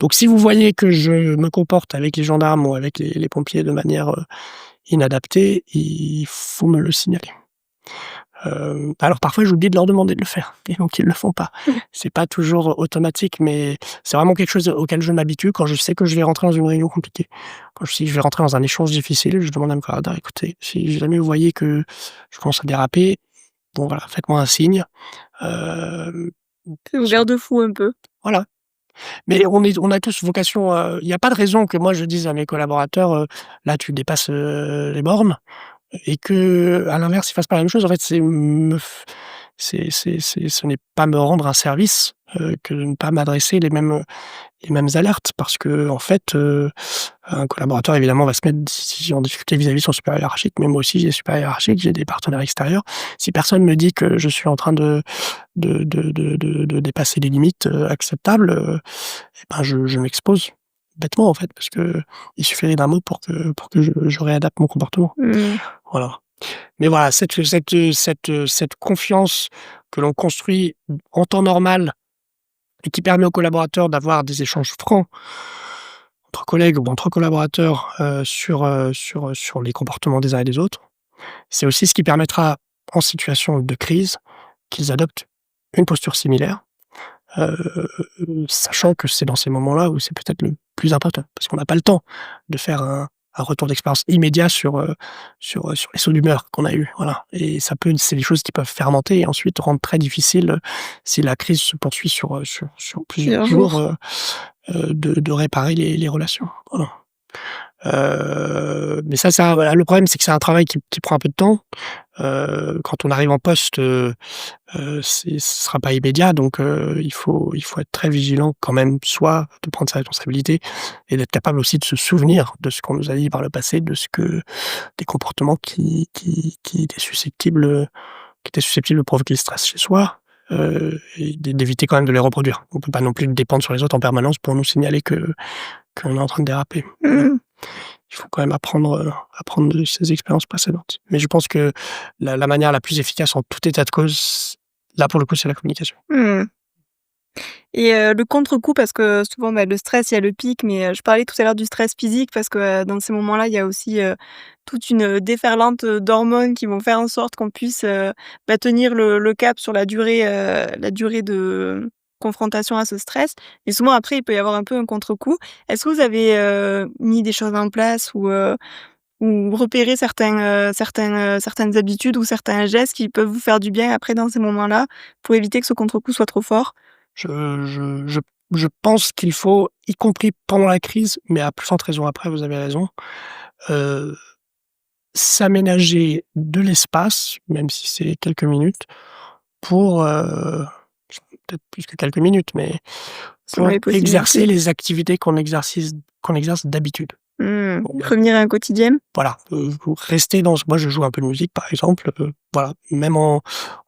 Donc si vous voyez que je me comporte avec les gendarmes ou avec les pompiers de manière, inadaptée, il faut me le signaler. Alors parfois j'oublie de leur demander de le faire et donc ils le font pas. C'est pas toujours automatique, mais c'est vraiment quelque chose auquel je m'habitue quand je sais que je vais rentrer dans une réunion compliquée. Quand je sais que je vais rentrer dans un échange difficile, je demande à mes camarades: «Écoutez, si jamais vous voyez que je commence à déraper, bon voilà, faites-moi un signe». Hem, C'est vos garde-fous un peu. voilà. Mais on a tous vocation, il y a pas de raison que moi je dise à mes collaborateurs, «Là tu dépasses, les bornes». Et qu'à l'inverse, ils fassent pas la même chose. En fait, ce n'est pas me rendre un service, que de ne pas m'adresser les mêmes alertes parce qu'en fait, un collaborateur évidemment va se mettre en difficulté vis-à-vis de son supérieur hiérarchique, mais moi aussi j'ai des supérieurs hiérarchiques, j'ai des partenaires extérieurs. Si personne me dit que je suis en train de dépasser les limites, acceptables, et ben je m'expose bêtement en fait, parce qu'il suffirait d'un mot pour que je réadapte mon comportement. Mmh. Voilà. Mais voilà, cette confiance que l'on construit en temps normal et qui permet aux collaborateurs d'avoir des échanges francs entre collègues ou entre collaborateurs, sur les comportements des uns et des autres. C'est aussi ce qui permettra, en situation de crise, qu'ils adoptent une posture similaire, heu, sachant que c'est dans ces moments-là où c'est peut-être le plus important. Parce qu'on n'a pas le temps de faire un retour d'expérience immédiat sur les sauts d'humeur qu'on a eus, voilà. Et c'est des choses qui peuvent fermenter et ensuite rendre très difficile, si la crise se poursuit sur plusieurs Plusieurs jours, jours. de réparer les relations. Voilà. Mais ça voilà, le problème, c'est que c'est un travail qui prend un peu de temps. Quand on arrive en poste, ce sera pas immédiat, donc il faut être très vigilant quand même, soit de prendre sa responsabilité et d'être capable aussi de se souvenir de ce qu'on nous a dit par le passé, des comportements qui étaient susceptibles de provoquer le stress chez soi, et d'éviter quand même de les reproduire. On peut pas non plus dépendre sur les autres en permanence pour nous signaler qu'on est en train de déraper. Voilà. Mmh. Il faut quand même apprendre de ses expériences précédentes. Mais je pense que la manière la plus efficace en tout état de cause, là, pour le coup, c'est la communication. Mmh. Et le contre-coup parce que souvent, bah, le stress, il y a le pic, mais je parlais tout à l'heure du stress physique parce que, dans ces moments-là, il y a aussi, toute une, déferlante, d'hormones qui vont faire en sorte qu'on puisse, bah, tenir le cap sur la durée de confrontation à ce stress. Et souvent après, il peut y avoir un peu un contre-coup. Est-ce que vous avez, mis des choses en place ou repéré certaines habitudes ou certains gestes qui peuvent vous faire du bien après dans ces moments-là, pour éviter que ce contre-coup soit trop fort? Je je je je pense qu'il faut, y compris pendant la crise, mais à plus forte raison après, vous avez raison, heu, s'aménager de l'espace, même si c'est quelques minutes, pour, peut-être plus que quelques minutes, mais Selon pour les exercer possibilités. les activités qu'on exerce d'habitude. Mmh. Bon, bah, Revenir à un quotidien? voilà, rester dans moi je joue un peu de musique par exemple, voilà, même en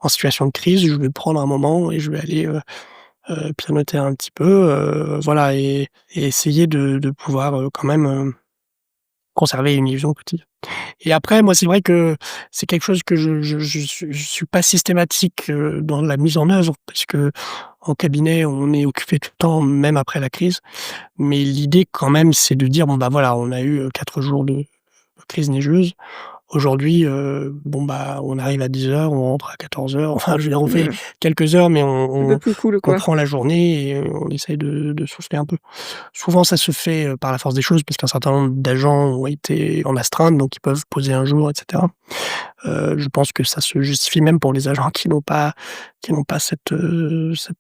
situation de crise, je vais prendre un moment et je vais aller, pianoter un petit peu, voilà et essayer de pouvoir, quand même, conserver une illusion quotidienne. Et après, moi, c'est vrai que c'est quelque chose que je suis pas systématique, dans la mise en œuvre parce qu'en cabinet, on est occupé tout le temps, même après la crise. Mais l'idée quand même, c'est de dire: «Bon, bah, voilà, on a eu, 4 jours de crise neigeuse, Aujourd'hui, on arrive à 10 heures, on rentre à 14 heures. Enfin, je veux dire, on fait Mmh. quelques heures, mais Un peu plus cool, on quoi. prend la journée et on essaye de souffler un peu. Souvent, ça se fait, par la force des choses, parce qu'un certain nombre d'agents ont été en astreinte, donc ils peuvent poser un jour, et cetera. Je pense que ça se justifie même pour les agents qui n'ont pas cette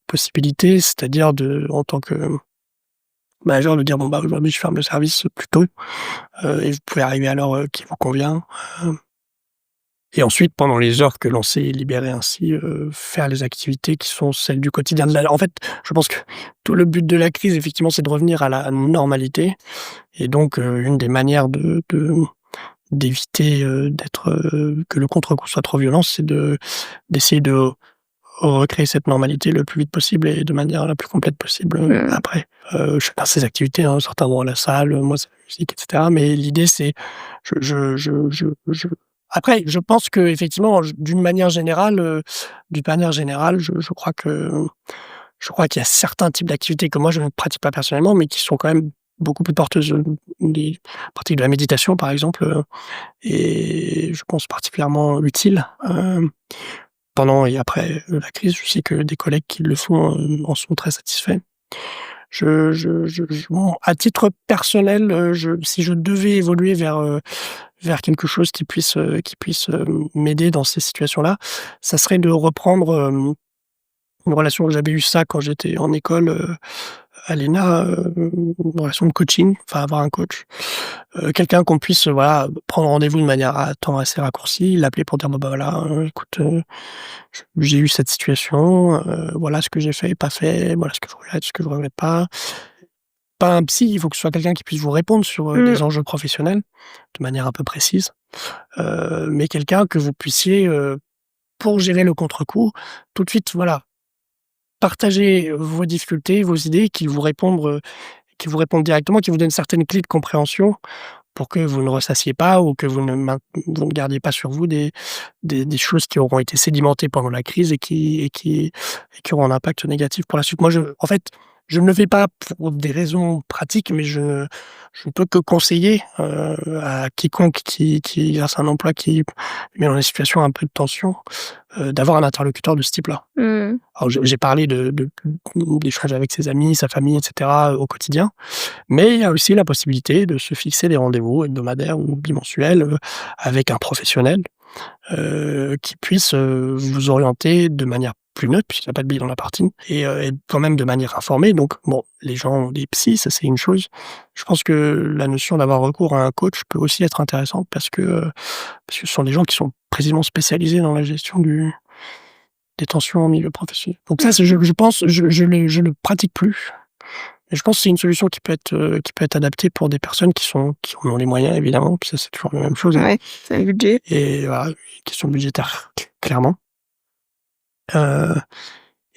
possibilité, c'est-à-dire en tant que manager, de dire: «Bon, aujourd'hui, je ferme le service plus tôt, et vous pouvez arriver à l'heure, qui vous convient». Heu et ensuite, pendant les heures que l'on s'est libéré ainsi, faire les activités qui sont celles du quotidien. En fait, je pense que tout le but de la crise, effectivement, c'est de revenir à la normalité, et donc une des manières d'éviter, que le contre-coup soit trop violent, c'est d'essayer de recréer cette normalité le plus vite possible et de manière la plus complète possible, Mmh. après. Chacun ses activités, hein, certains vont à la salle, moi c'est la musique, et cetera, mais l'idée c'est je après je pense qu'effectivement, d'une manière générale, je crois qu'il y a certains types d'activités que moi je ne pratique pas personnellement, mais qui sont quand même beaucoup plus porteuses, des pratiques de la méditation par exemple, et je pense particulièrement utile, pendant et après, la crise. Je sais que des collègues qui le font, en sont très satisfaits. Bon, à titre personnel, si je devais évoluer vers quelque chose qui puisse m'aider dans ces situations-là, ça serait de reprendre, une relation. J'avais eu ça quand j'étais en école, à l'ENA, une relation de coaching, enfin avoir un coach. Quelqu'un qu'on puisse, voilà, prendre rendez-vous de manière à temps assez raccourci, l'appeler pour dire: «Bon, bah, voilà, écoute, j'ai eu cette situation, voilà ce que j'ai fait et pas fait, voilà ce que je regrette, ce que je regrette pas». Pas un psy, il faut que ce soit quelqu'un qui puisse vous répondre sur, Mmh. des enjeux professionnels, de manière un peu précise, mais quelqu'un que vous puissiez, pour gérer le contre-coup, tout de suite, voilà, partager vos difficultés, vos idées, qui vous répondent directement, qui vous donnent certaines clés de compréhension pour que vous ne ressassiez pas ou que vous ne gardiez pas sur vous des choses qui auront été sédimentées pendant la crise et qui auront un impact négatif pour la suite. Moi, en fait, je ne le fais pas pour des raisons pratiques, mais je ne peux que conseiller, à quiconque qui exerce un emploi qui met dans des situations un peu de tension, d'avoir un interlocuteur de ce type-là. Mmh. Alors j'ai parlé d'échanges avec ses amis, sa famille, et cetera, au quotidien, mais il y a aussi la possibilité de se fixer des rendez-vous hebdomadaires ou bimensuels, avec un professionnel, qui puisse, vous orienter de manière plus neutre, puisqu'il n'y a pas de billes dans la partie, et quand même de manière informée. Donc bon, les gens, les psys, ça c'est une chose. Je pense que la notion d'avoir recours à un coach peut aussi être intéressante parce que ce sont des gens qui sont précisément spécialisés dans la gestion des tensions en milieu professionnel. Donc ça, je pense, je le pratique plus. Et je pense que c'est une solution qui peut être adaptée pour des personnes qui en ont les moyens, évidemment, puis ça c'est toujours la même chose, hein, Ouais, c'est un budget. et voilà, une question budgétaire, clairement. Heu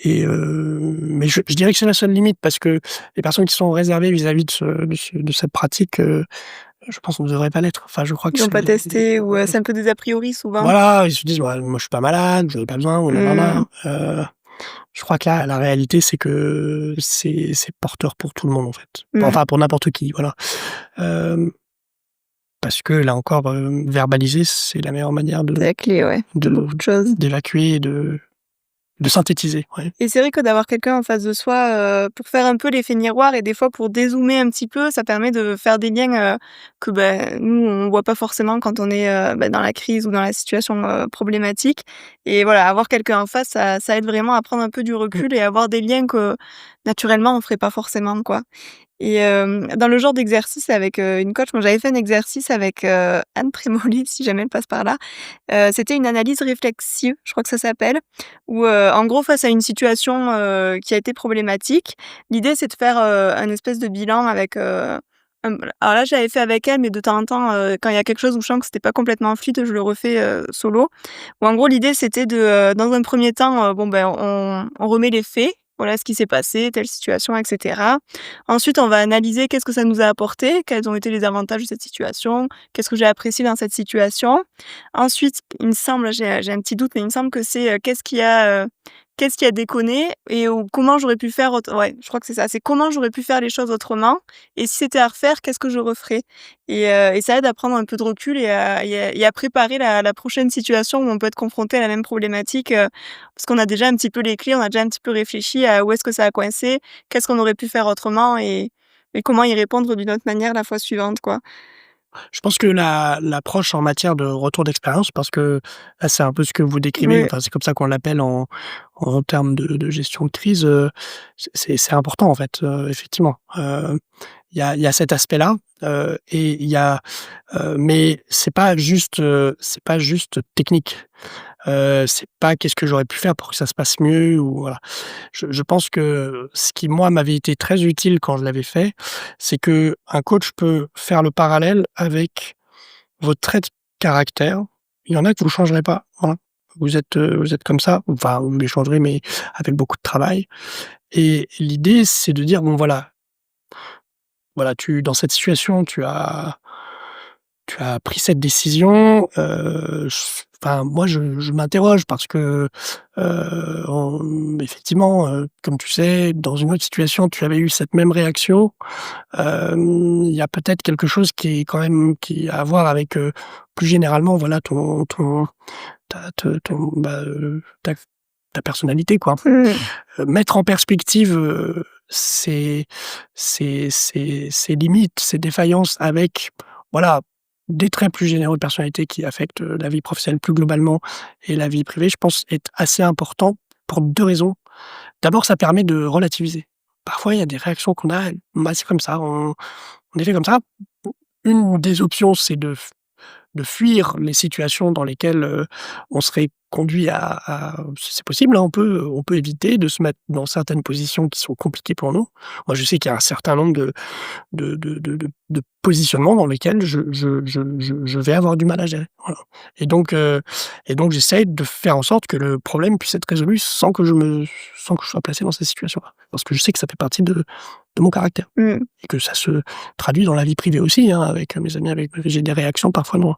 mais je dirais que c'est la seule limite, parce que les personnes qui sont réservées vis-à-vis de cette pratique, je pense, ne devraient pas l'être. Enfin, je crois que Ils ont c'est pas testé ou c'est un peu des a priori souvent. voilà, ils se disent: «Ouais, moi je suis pas malade, j'en ai pas besoin», ou Mmh. nanana. Je crois que la réalité, c'est que c'est porteur pour tout le monde, en fait. Mmh. Enfin, pour n'importe qui, voilà. Hem, Parce que là encore, verbaliser, c'est la meilleure manière C'est la clé, ouais, de de beaucoup de choses. d'évacuer et de synthétiser, ouais. Et c'est vrai que d'avoir quelqu'un en face de soi, pour faire un peu l'effet miroir et des fois pour dézoomer un petit peu, ça permet de faire des liens, que, nous on voit pas forcément quand on est, dans la crise ou dans la situation, problématique. Et voilà, avoir quelqu'un en face, ça aide vraiment à prendre un peu du Mmh. recul et à avoir des liens que, naturellement, on ferait pas forcément, quoi. Et dans le genre d'exercice avec, une coach, moi j'avais fait un exercice avec, Anne Trémollet, si jamais elle passe par là. C'était une analyse réflexive, je crois que ça s'appelle, où, en gros, face à une situation, qui a été problématique, l'idée c'est de faire, un espèce de bilan avec, alors là, j'avais fait avec elle, mais de temps en temps, quand il y a quelque chose où je sens que c'était pas complètement fluide, je le refais, solo. Où en gros, l'idée c'était de, dans un premier temps, on remet les faits, voilà ce qui s'est passé, telle situation, et cetera. Ensuite, on va analyser qu'est-ce que ça nous a apporté, quels ont été les avantages de cette situation, qu'est-ce que j'ai apprécié dans cette situation. Ensuite, il me semble, j'ai un petit doute, mais il me semble que c'est, qu'est-ce qui a déconné et ou comment j'aurais pu faire ouais, je crois que c'est ça, c'est comment j'aurais pu faire les choses autrement et si c'était à refaire, qu'est-ce que je referais? Et ça aide à prendre un peu de recul et à préparer la prochaine situation où on peut être confronté à la même problématique, parce qu'on a déjà un petit peu les clés, on a déjà un petit peu réfléchi à où est-ce que ça a coincé, qu'est-ce qu'on aurait pu faire autrement et comment y répondre d'une autre manière la fois suivante, quoi. Je pense que l'approche en matière de retour d'expérience, parce que là, c'est un peu ce que vous décrivez, Oui. enfin, c'est comme ça qu'on l'appelle en termes de gestion de crise, c'est important en fait, effectivement. Il y a cet aspect-là, et il y a, mais c'est pas juste technique. C'est pas qu'est-ce que j'aurais pu faire pour que ça se passe mieux ou voilà. Je pense que ce qui, moi, m'avait été très utile quand je l'avais fait, c'est qu'un coach peut faire le parallèle avec votre trait de caractère. Il y en a que vous changerez pas, voilà. Vous êtes comme ça, enfin, vous les changerez, mais avec beaucoup de travail et l'idée, c'est de dire: «Bon, voilà, tu dans cette situation, tu as pris cette décision, enfin moi je m'interroge parce que, effectivement, comme tu sais, dans une autre situation, tu avais eu cette même réaction. Il y a peut-être quelque chose qui est quand même qui a à voir avec, plus généralement, voilà, ton ta personnalité, quoi». Mmh. Mettre en perspective, ses limites, ses défaillances avec, voilà, des traits plus généraux de personnalité qui affectent, la vie professionnelle plus globalement et la vie privée, je pense est assez important pour 2 raisons. D'abord, ça permet de relativiser. Parfois, il y a des réactions qu'on a, bah, c'est comme ça, on est fait comme ça. Une des options, c'est de fuir les situations dans lesquelles, on serait conduit c'est possible, hein, on peut éviter de se mettre dans certaines positions qui sont compliquées pour nous. Moi, je sais qu'il y a un certain nombre de positionnements dans lesquels je vais avoir du mal à gérer, voilà. Et donc j'essaye de faire en sorte que le problème puisse être résolu sans que je sois placé dans ces situations-là. Parce que je sais que ça fait partie de mon caractère Mmh. et que ça se traduit dans la vie privée aussi, hein, avec mes amis avec j'ai des réactions parfois non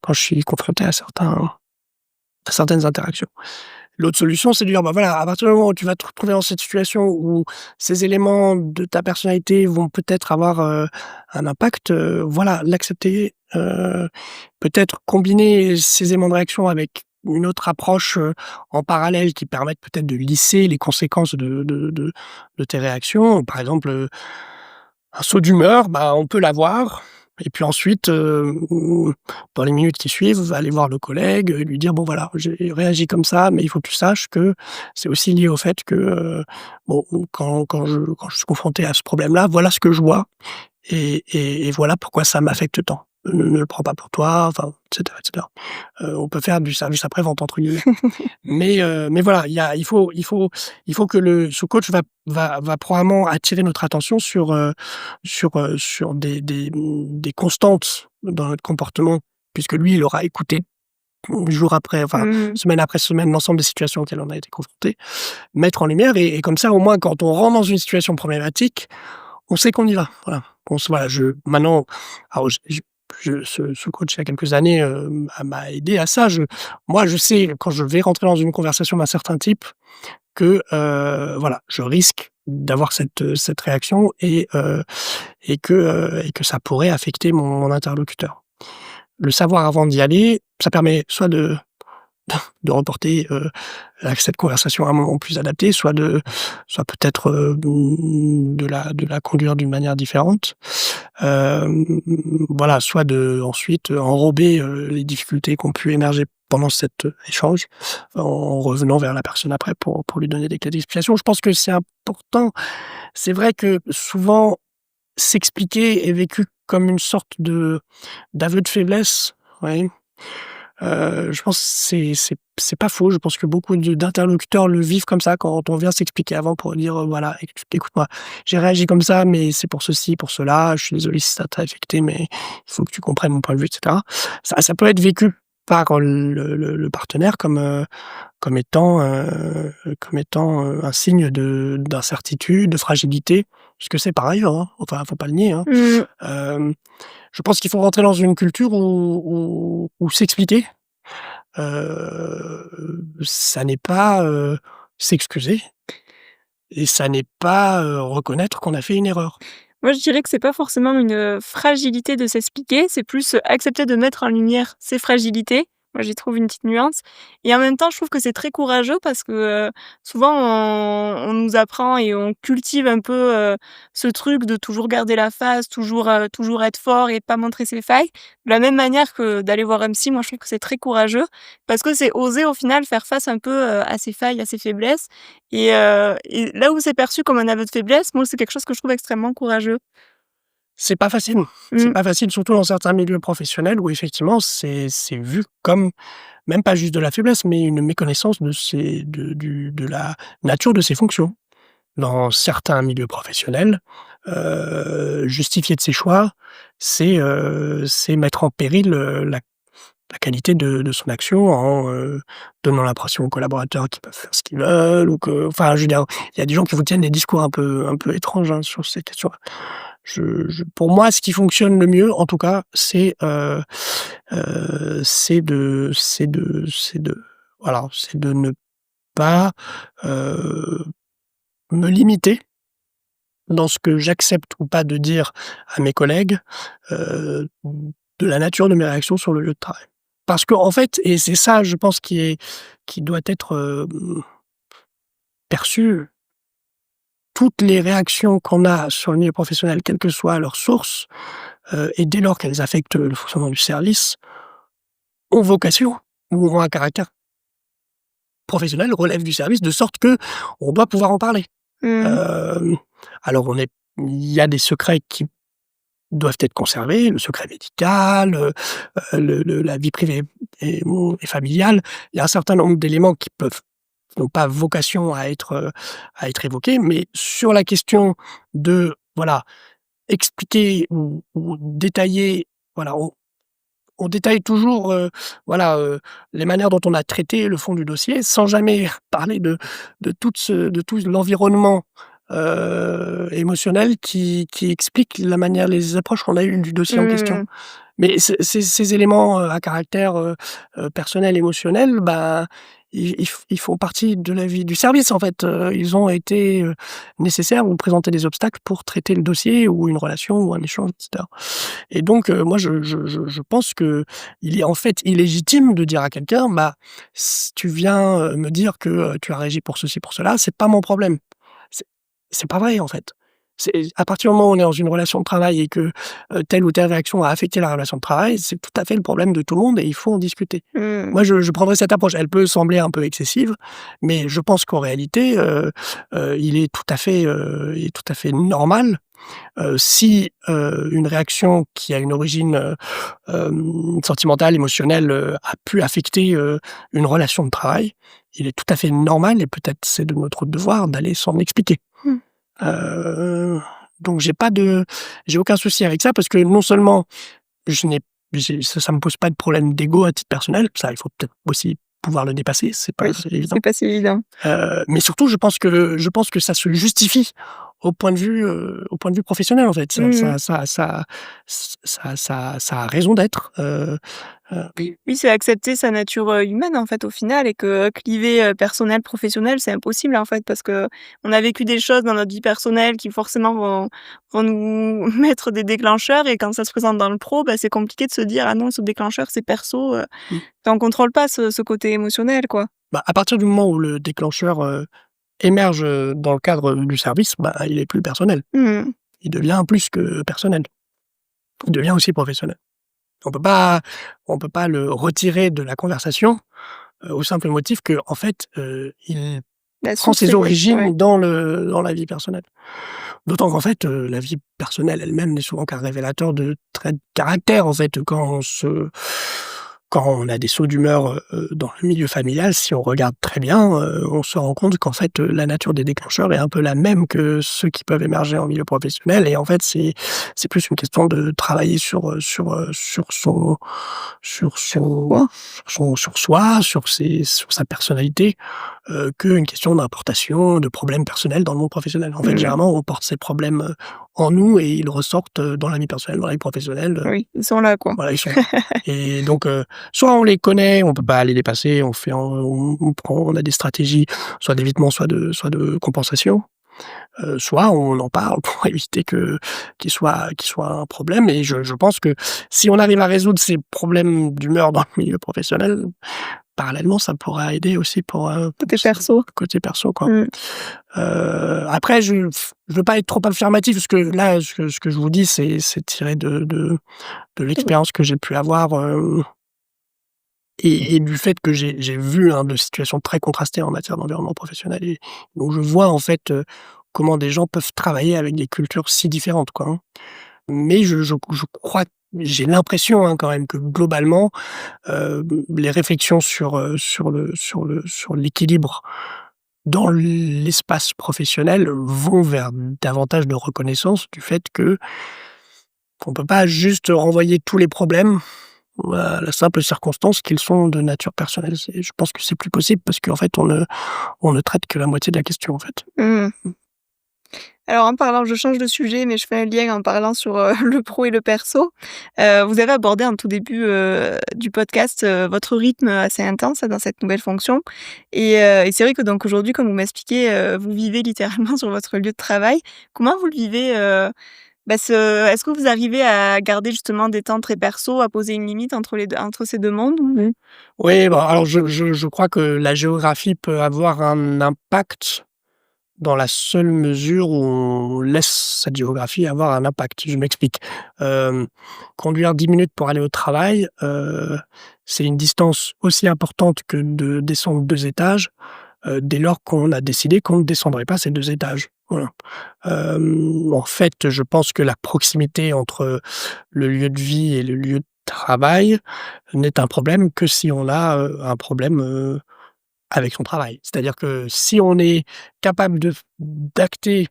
quand je suis confronté à certaines interactions. L'autre solution, c'est de dire: «Bah, voilà, à partir du moment où tu vas te retrouver dans cette situation où ces éléments de ta personnalité vont peut-être avoir, un impact, voilà, l'accepter, peut-être combiner ces éléments de réaction avec une autre approche, en parallèle qui permette peut-être de lisser les conséquences de tes réactions». Par exemple, un saut d'humeur, bah, on peut l'avoir et puis ensuite, dans les minutes qui suivent, aller voir le collègue, lui dire: «Bon voilà, j'ai réagi comme ça, mais il faut que tu saches que c'est aussi lié au fait que, bon, quand je suis confronté à ce problème-là, voilà ce que je vois et voilà pourquoi ça m'affecte tant. Ne le prends pas pour toi», enfin et cetera et cetera. On peut faire du service après-vente entre guillemets. Mais voilà, il faut que ce coach va probablement attirer notre attention sur des constantes dans notre comportement, puisque lui, il aura écouté jour après enfin, Mmh. semaine après semaine, l'ensemble des situations auxquelles on a été confrontés. Mettre en lumière et comme ça, au moins, quand on rentre dans une situation problématique, on sait qu'on y va, voilà. On se voilà, je maintenant, alors ce coach il y a quelques années, m'a aidé à ça. Moi, je sais quand je vais rentrer dans une conversation d'un certain type que, voilà, je risque d'avoir cette réaction et que ça pourrait affecter mon interlocuteur. Le savoir avant d'y aller, ça permet soit de reporter, cette conversation à un moment plus adapté, soit peut-être, de la conduire d'une manière différente. Hem, voilà, soit de ensuite enrober, les difficultés qui ont pu émerger pendant cet, échange, en revenant vers la personne après pour lui donner des clés d'explication. Je pense que c'est important. C'est vrai que souvent, s'expliquer est vécu comme une sorte d'aveu de faiblesse, oui. Je pense que c'est pas faux. Je pense que beaucoup d'interlocuteurs le vivent comme ça quand on vient s'expliquer avant pour dire, «Voilà, écoute-moi, j'ai réagi comme ça, mais c'est pour ceci, pour cela. Je suis désolé si ça t'a affecté, mais il faut que tu comprennes mon point de vue» et cetera. Ça peut être vécu par le partenaire comme étant, un signe d'incertitude, de fragilité, ce que c'est par ailleurs, hein. Enfin, faut pas le nier, hein. Mmh. Hem, je pense qu'il faut rentrer dans une culture où s'expliquer, ça n'est pas, s'excuser et ça n'est pas, reconnaître qu'on a fait une erreur. Moi, je dirais que c'est pas forcément une, fragilité de s'expliquer, c'est plus, accepter de mettre en lumière ses fragilités. Moi, j'y trouve une petite nuance et en même temps, je trouve que c'est très courageux parce que, souvent on nous apprend et on cultive un peu, ce truc de toujours garder la face, toujours être fort et pas montrer ses failles. De la même manière que d'aller voir un psy, moi, je trouve que c'est très courageux parce que c'est oser au final faire face un peu, à ses failles, à ses faiblesses et là où c'est perçu comme un aveu de faiblesse, moi, c'est quelque chose que je trouve extrêmement courageux. C'est pas facile. C'est Mmh. pas facile, surtout dans certains milieux professionnels où effectivement c'est vu comme même pas juste de la faiblesse, mais une méconnaissance de la nature de ses fonctions. Dans certains milieux professionnels, justifier de ses choix, c'est mettre en péril, la qualité de son action en, donnant l'impression aux collaborateurs qu'ils peuvent faire ce qu'ils veulent ou que enfin, je veux dire, il y a des gens qui vous tiennent des discours un peu étranges, hein, sur ces questions-là. Pour moi, ce qui fonctionne le mieux, en tout cas, c'est de voilà, c'est de ne pas, heu, me limiter dans ce que j'accepte ou pas de dire à mes collègues, de la nature de mes réactions sur le lieu de travail. Parce qu'en fait et c'est ça, je pense, qui doit être, perçu, toutes les réactions qu'on a sur le milieu professionnel, quelle que soit leur source, et dès lors qu'elles affectent le fonctionnement du service, ont vocation ou ont un caractère professionnel, relèvent du service, de sorte que on doit pouvoir en parler. Mmh. Hem, alors il y a des secrets qui doivent être conservés, le secret médical, la vie privée et familiale. Il y a un certain nombre d'éléments qui n'ont pas vocation à être évoqués, mais sur la question de, voilà, expliquer ou détailler, voilà, on détaille toujours, voilà, les manières dont on a traité le fond du dossier, sans jamais parler de tout l'environnement, émotionnel qui explique la manière les approches qu'on a eues du dossier en question. Mmh. Mais ces éléments, à caractère, personnel, émotionnel, bah, ils font partie de la vie du service, en fait. Ils ont été, nécessaires ou présentaient des obstacles pour traiter le dossier ou une relation ou un échange et cetera. Et donc, moi, je pense qu'il est en fait illégitime de dire à quelqu'un: «Bah, tu viens, me dire que, tu as réagi pour ceci, pour cela, c'est pas mon problème». C'est c'est pas vrai, en fait. C'est à partir du moment où on est dans une relation de travail et que, telle ou telle réaction a affecté la relation de travail, c'est tout à fait le problème de tout le monde et il faut en discuter. Mmh. Moi, je prendrais cette approche. Elle peut sembler un peu excessive, mais je pense qu'en réalité, il est tout à fait normal, si, une réaction qui a une origine, sentimentale, émotionnelle, a pu affecter, une relation de travail, il est tout à fait normal et peut-être c'est de notre devoir d'aller s'en expliquer. Mmh. Heu, donc j'ai aucun souci avec ça parce que non seulement je n'ai ça me pose pas de problème d'ego à titre personnel, ça il faut peut-être aussi pouvoir le dépasser, Oui, c'est évident. c'est pas si évident. Mais surtout je pense que ça se justifie au point de vue professionnel, en fait. Mmh. Ça a raison d'être, oui. Oui, c'est accepter sa nature, humaine, en fait, au final et que cliver, personnel, professionnel, c'est impossible, en fait, parce qu'on a vécu des choses dans notre vie personnelle qui forcément vont nous mettre des déclencheurs et quand ça se présente dans le pro, bah, c'est compliqué de se dire: «Ah non, ce déclencheur, c'est perso», Mmh. on contrôle pas ce côté émotionnel, quoi. Bah, à partir du moment où le déclencheur, émerge, dans le cadre du service, bah, il est plus personnel. Mmh. Il devient plus que personnel. Il devient aussi professionnel. On peut pas on peut pas le retirer de la conversation, au simple motif qu'en fait, il La prend source, ses c'est ouais. origines dans la vie personnelle. D'autant qu'en fait, la vie personnelle elle-même n'est souvent qu'un révélateur de traits de caractère, en fait. Quand on a des sauts d'humeur, dans le milieu familial, si on regarde très bien, on se rend compte qu'en fait, la nature des déclencheurs est un peu la même que ceux qui peuvent émerger en milieu professionnel et en fait, c'est plus une question de travailler sur son sur soi, sur sa personnalité, qu'une question d'importation de problèmes personnels dans le monde professionnel. En fait, généralement, on porte ces problèmes, en nous et ils ressortent, dans la vie personnelle, dans la vie professionnelle, Oui, ils sont là, quoi. voilà, ils sont là. Et donc, soit on les connaît, on peut pas les dépasser, on a des stratégies, soit d'évitement, soit de compensation. Soit on en parle pour éviter qu'il soit un problème et je pense que si on arrive à résoudre ces problèmes d'humeur dans le milieu professionnel, parallèlement, ça pourra aider aussi pour, Côté perso. côté perso, quoi. Mmh. Après je veux pas être trop affirmatif parce que là, ce que je vous dis, c'est tiré de l'expérience que j'ai pu avoir, et du fait que j'ai vu, hein, de situations très contrastées en matière d'environnement professionnel et donc je vois en fait, comment des gens peuvent travailler avec des cultures si différentes, quoi, hein. Mais je crois j'ai l'impression, hein, quand même que globalement, les réflexions sur l'équilibre dans l'espace professionnel vont vers davantage de reconnaissance du fait qu'on peut pas juste renvoyer tous les problèmes à la simple circonstance qu'ils sont de nature personnelle. Je pense que c'est plus possible parce qu'en fait, on ne traite que la moitié de la question, en fait. Mmh. Alors en parlant je change de sujet, mais je fais un lien en parlant sur, le pro et le perso. Vous avez abordé en tout début, du podcast, votre rythme assez intense dans cette nouvelle fonction et c'est vrai que donc aujourd'hui, comme vous m'expliquez, vous vivez littéralement sur votre lieu de travail. Comment vous le vivez, est-ce que vous arrivez à garder justement des temps très perso, à poser une limite entre ces 2 mondes ou? Oui, bah, alors je crois que la géographie peut avoir un impact dans la seule mesure où on laisse cette géographie avoir un impact. Je m'explique. Hem, Conduire 10 minutes pour aller au travail, c'est une distance aussi importante que de descendre 2 étages, dès lors qu'on a décidé qu'on ne descendrait pas ces 2 étages. Voilà. En fait, je pense que la proximité entre le lieu de vie et le lieu de travail n'est un problème que si on a, un problème, avec son travail. C'est-à-dire que si on est capable d'acter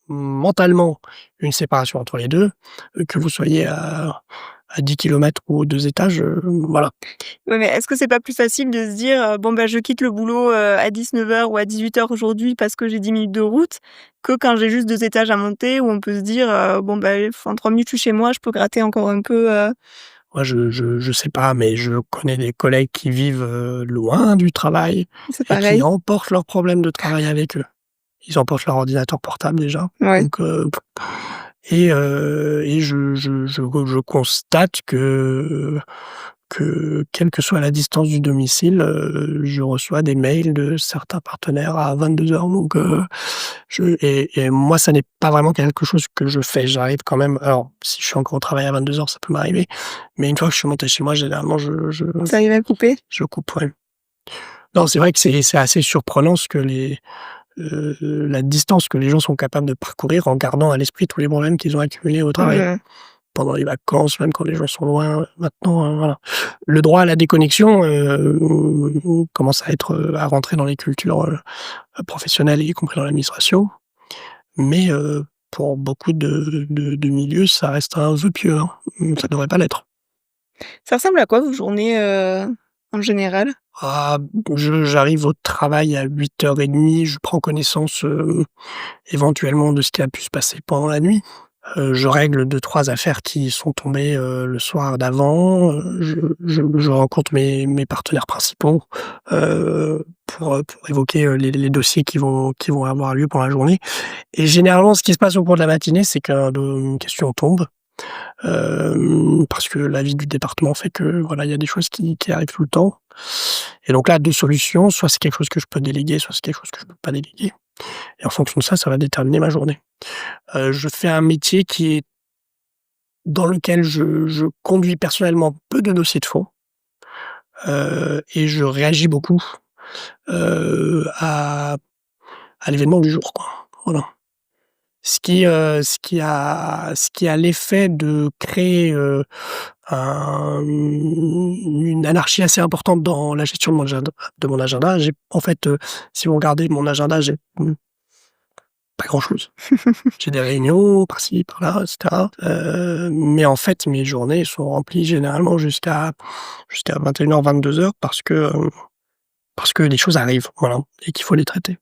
mentalement une séparation entre les 2, que vous soyez à 10 kilomètres ou aux 2 étages, voilà. Ouais, mais est-ce que c'est pas plus facile de se dire, «Bon, bah, je quitte le boulot, à 19h ou à 18h aujourd'hui parce que j'ai 10 minutes de route», que quand j'ai juste 2 étages à monter où on peut se dire, «Bon, bah, en 3 minutes, je suis chez moi, je peux gratter encore un peu», Moi, je sais pas, mais je connais des collègues qui vivent, loin du travail c'est et qui pareil? emportent leurs problèmes de travail avec eux. Ils emportent leur ordinateur portable déjà, Ouais. donc et je constate que quelle que soit la distance du domicile, je reçois des mails de certains partenaires à 22h donc et moi ça n'est pas vraiment quelque chose que je fais. J'arrive quand même alors si je suis encore au travail à 22h, ça peut m'arriver, mais une fois que je suis monté chez moi, généralement Vous arrivez à couper? je coupe, ouais. Non, c'est vrai que c'est assez surprenant ce que la distance que les gens sont capables de parcourir en gardant à l'esprit tous les problèmes qu'ils ont accumulés au travail. Mmh. Pendant les vacances, même quand les gens sont loin, maintenant, voilà. Le droit à la déconnexion, commence à être, à rentrer dans les cultures, professionnelles, y compris dans l'administration. Mais, pour beaucoup de milieux, ça reste un vœu pieux, hein. Ça devrait pas l'être. Ça ressemble à quoi vos journées, en général? Ah, j'arrive au travail à 8h30, je prends connaissance, éventuellement de ce qui a pu se passer pendant la nuit. Je règle 2-3 affaires qui sont tombées, le soir d'avant, je rencontre mes partenaires principaux, pour évoquer, les dossiers qui vont avoir lieu pendant la journée et généralement, ce qui se passe au cours de la matinée, c'est qu'une question tombe, parce que la vie du département fait que, voilà, il y a des choses qui arrivent tout le temps et donc là, 2 solutions, soit c'est quelque chose que je peux déléguer, soit c'est quelque chose que je peux pas déléguer et en fonction de ça, ça va déterminer ma journée. Je fais un métier qui est dans lequel je conduis personnellement peu de dossiers de fond, et je réagis beaucoup, à l'événement du jour, quoi. Voilà. Ce qui a l'effet de créer, une anarchie assez importante dans la gestion de mon agenda. J'ai en fait, si vous regardez mon agenda, j'ai pas grand-chose. J'ai des réunions par-ci, par-là, et cetera, mais en fait, mes journées sont remplies généralement jusqu'à 21h-22h parce que, parce que les choses arrivent, voilà, et qu'il faut les traiter.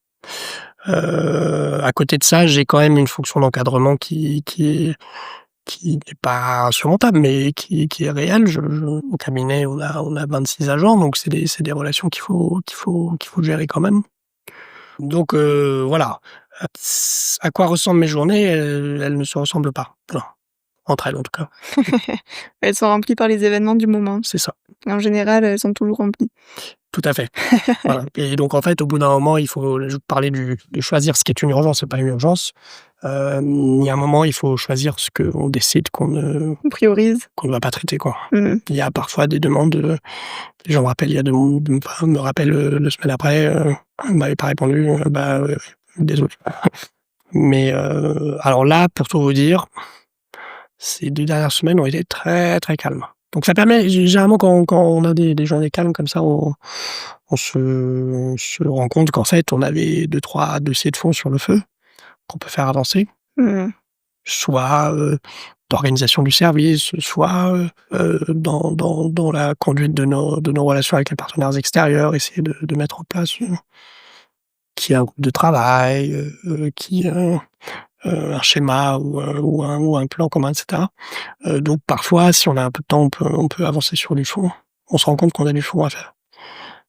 À côté de ça, j'ai quand même une fonction d'encadrement qui n'est pas insurmontable, mais qui est réelle. Au cabinet, on a 26 agents, donc c'est des relations qu'il faut gérer quand même. Donc voilà. À quoi ressemblent mes journées? Elles ne se ressemblent pas. Non, entre elles en tout cas, Elles sont remplies par les événements du moment. c'est ça. En général, elles sont toujours remplies. Tout à fait. Voilà, et donc en fait, au bout d'un moment, il faut parler de choisir ce qui est une urgence et pas une urgence. Il y a un moment, il faut choisir ce qu'on décide On priorise. qu'on ne va pas traiter, quoi. Mmh. Il y a parfois des demandes, les gens me rappellent il y a me rappellent, 2 semaines après, «Vous m'avez pas répondu», désolé. Mais alors là, pour tout vous dire, ces 2 dernières semaines ont été très, très calmes. Donc ça permet généralement quand on a des journées calmes comme ça, on se rend compte qu'en fait, on avait 2-3 dossiers de fond sur le feu qu'on peut faire avancer. Mmh. Soit, d'organisation du service, soit, dans la conduite de nos relations avec les partenaires extérieurs, essayer de mettre en place, qu'il y ait un groupe de travail, qu'il y ait un schéma ou un plan commun et cetera. Donc parfois, si on a un peu de temps, on peut avancer sur du fond. On se rend compte qu'on a du fond à faire.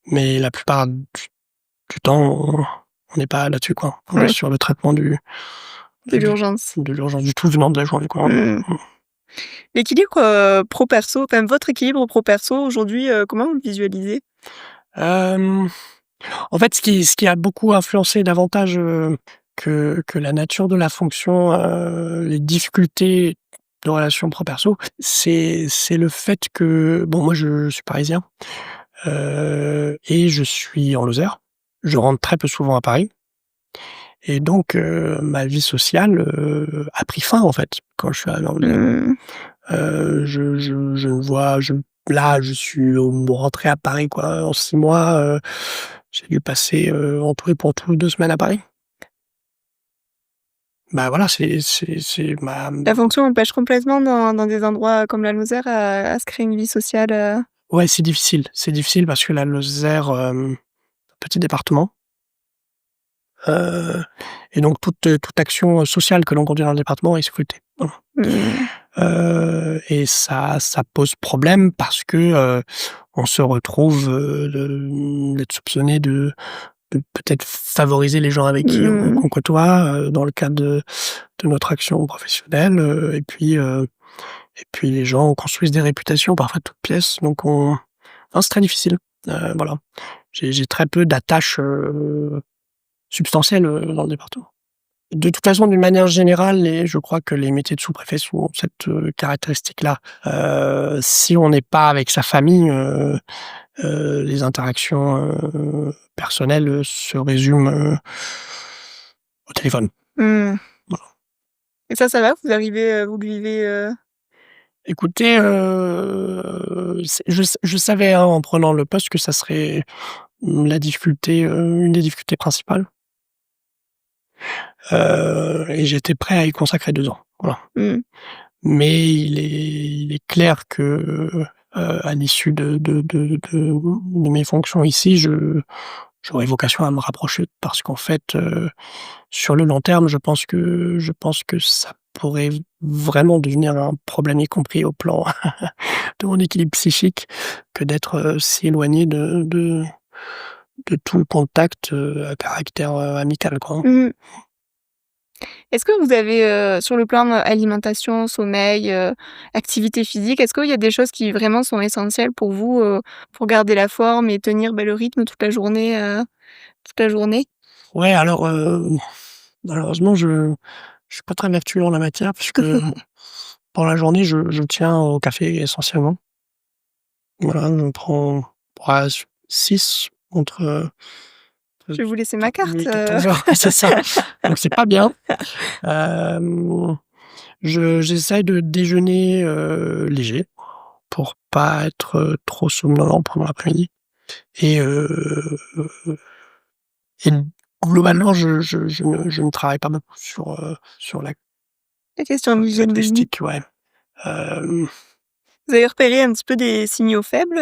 Mais la plupart du temps, on n'est pas là-dessus, quoi. On est Ouais. sur le traitement De l'urgence. de l'urgence, du tout venant de la journée, quoi. Mmh. L'équilibre, pro-perso, enfin votre équilibre pro-perso aujourd'hui, comment vous le visualisez? Hem, En fait, ce qui a beaucoup influencé davantage, que la nature de la fonction, les difficultés de relations pro-perso, c'est le fait que bon, moi, je suis parisien, et je suis en Lozère. Je rentre très peu souvent à Paris et donc ma vie sociale, a pris fin, en fait, quand je suis arrivé en Lozère. Mmh. Je ne vois je Là, je suis, rentré à Paris, quoi, en 6 mois, j'ai dû passer, en tout et pour tout 2 semaines à Paris. Bah, voilà, c'est ma La fonction empêche complètement dans des endroits comme la Lozère à se créer une vie sociale, ouais, c'est difficile. C'est difficile parce que la Lozère, petit département, heu et donc toute action sociale que l'on conduit dans le département est scrutée. Voilà. mmh, Et ça pose problème parce que, on se retrouve, d'être soupçonné de peut-être favoriser les gens avec qui on mmh. qu'on côtoie, dans le cadre de notre action professionnelle, et puis les gens construisent des réputations parfois de toutes pièces, donc non, c'est très difficile, voilà. J'ai très peu d'attaches, substantielles, dans le département. De toute façon, d'une manière générale, je crois que les métiers de sous-préfet ont cette, caractéristique-là. Si on n'est pas avec sa famille, les interactions, personnelles, se résument, au téléphone. Mmh. Voilà. Et ça va? Vous arrivez, vous le vivez, Écoutez, je savais, hein, en prenant le poste que ça serait, la difficulté, une des difficultés principales, et j'étais prêt à y consacrer 2 ans, voilà. mmh, Mais il est clair que, à l'issue de mes fonctions ici, j'aurais vocation à me rapprocher parce qu'en fait, sur le long terme, je pense que ça pourrait vraiment devenir un problème, y compris au plan de mon équilibre psychique, que d'être, si éloigné de tout contact, à caractère, amical, quoi. mmh. Est-ce que vous avez, sur le plan, alimentation, sommeil, activité physique, est-ce qu'il y a des choses qui vraiment sont essentielles pour vous, pour garder la forme et tenir, le rythme toute la journée, toute la journée? Ouais, alors, malheureusement, je suis pas très vertueux en la matière puisque pendant la journée, je tiens au café essentiellement. Voilà, je prends, ouais, 6 entre, Je vais vous laisser ma carte, 14 heures, c'est ça. Donc c'est pas bien. Hem, j'essaye de déjeuner, léger pour pas être, trop somnolent pendant l'après-midi et et globalement, je ne travaille pas beaucoup sur la la question de l'hygiène de vie. statistique, ouais. Hem, Vous avez repéré un petit peu des signaux faibles,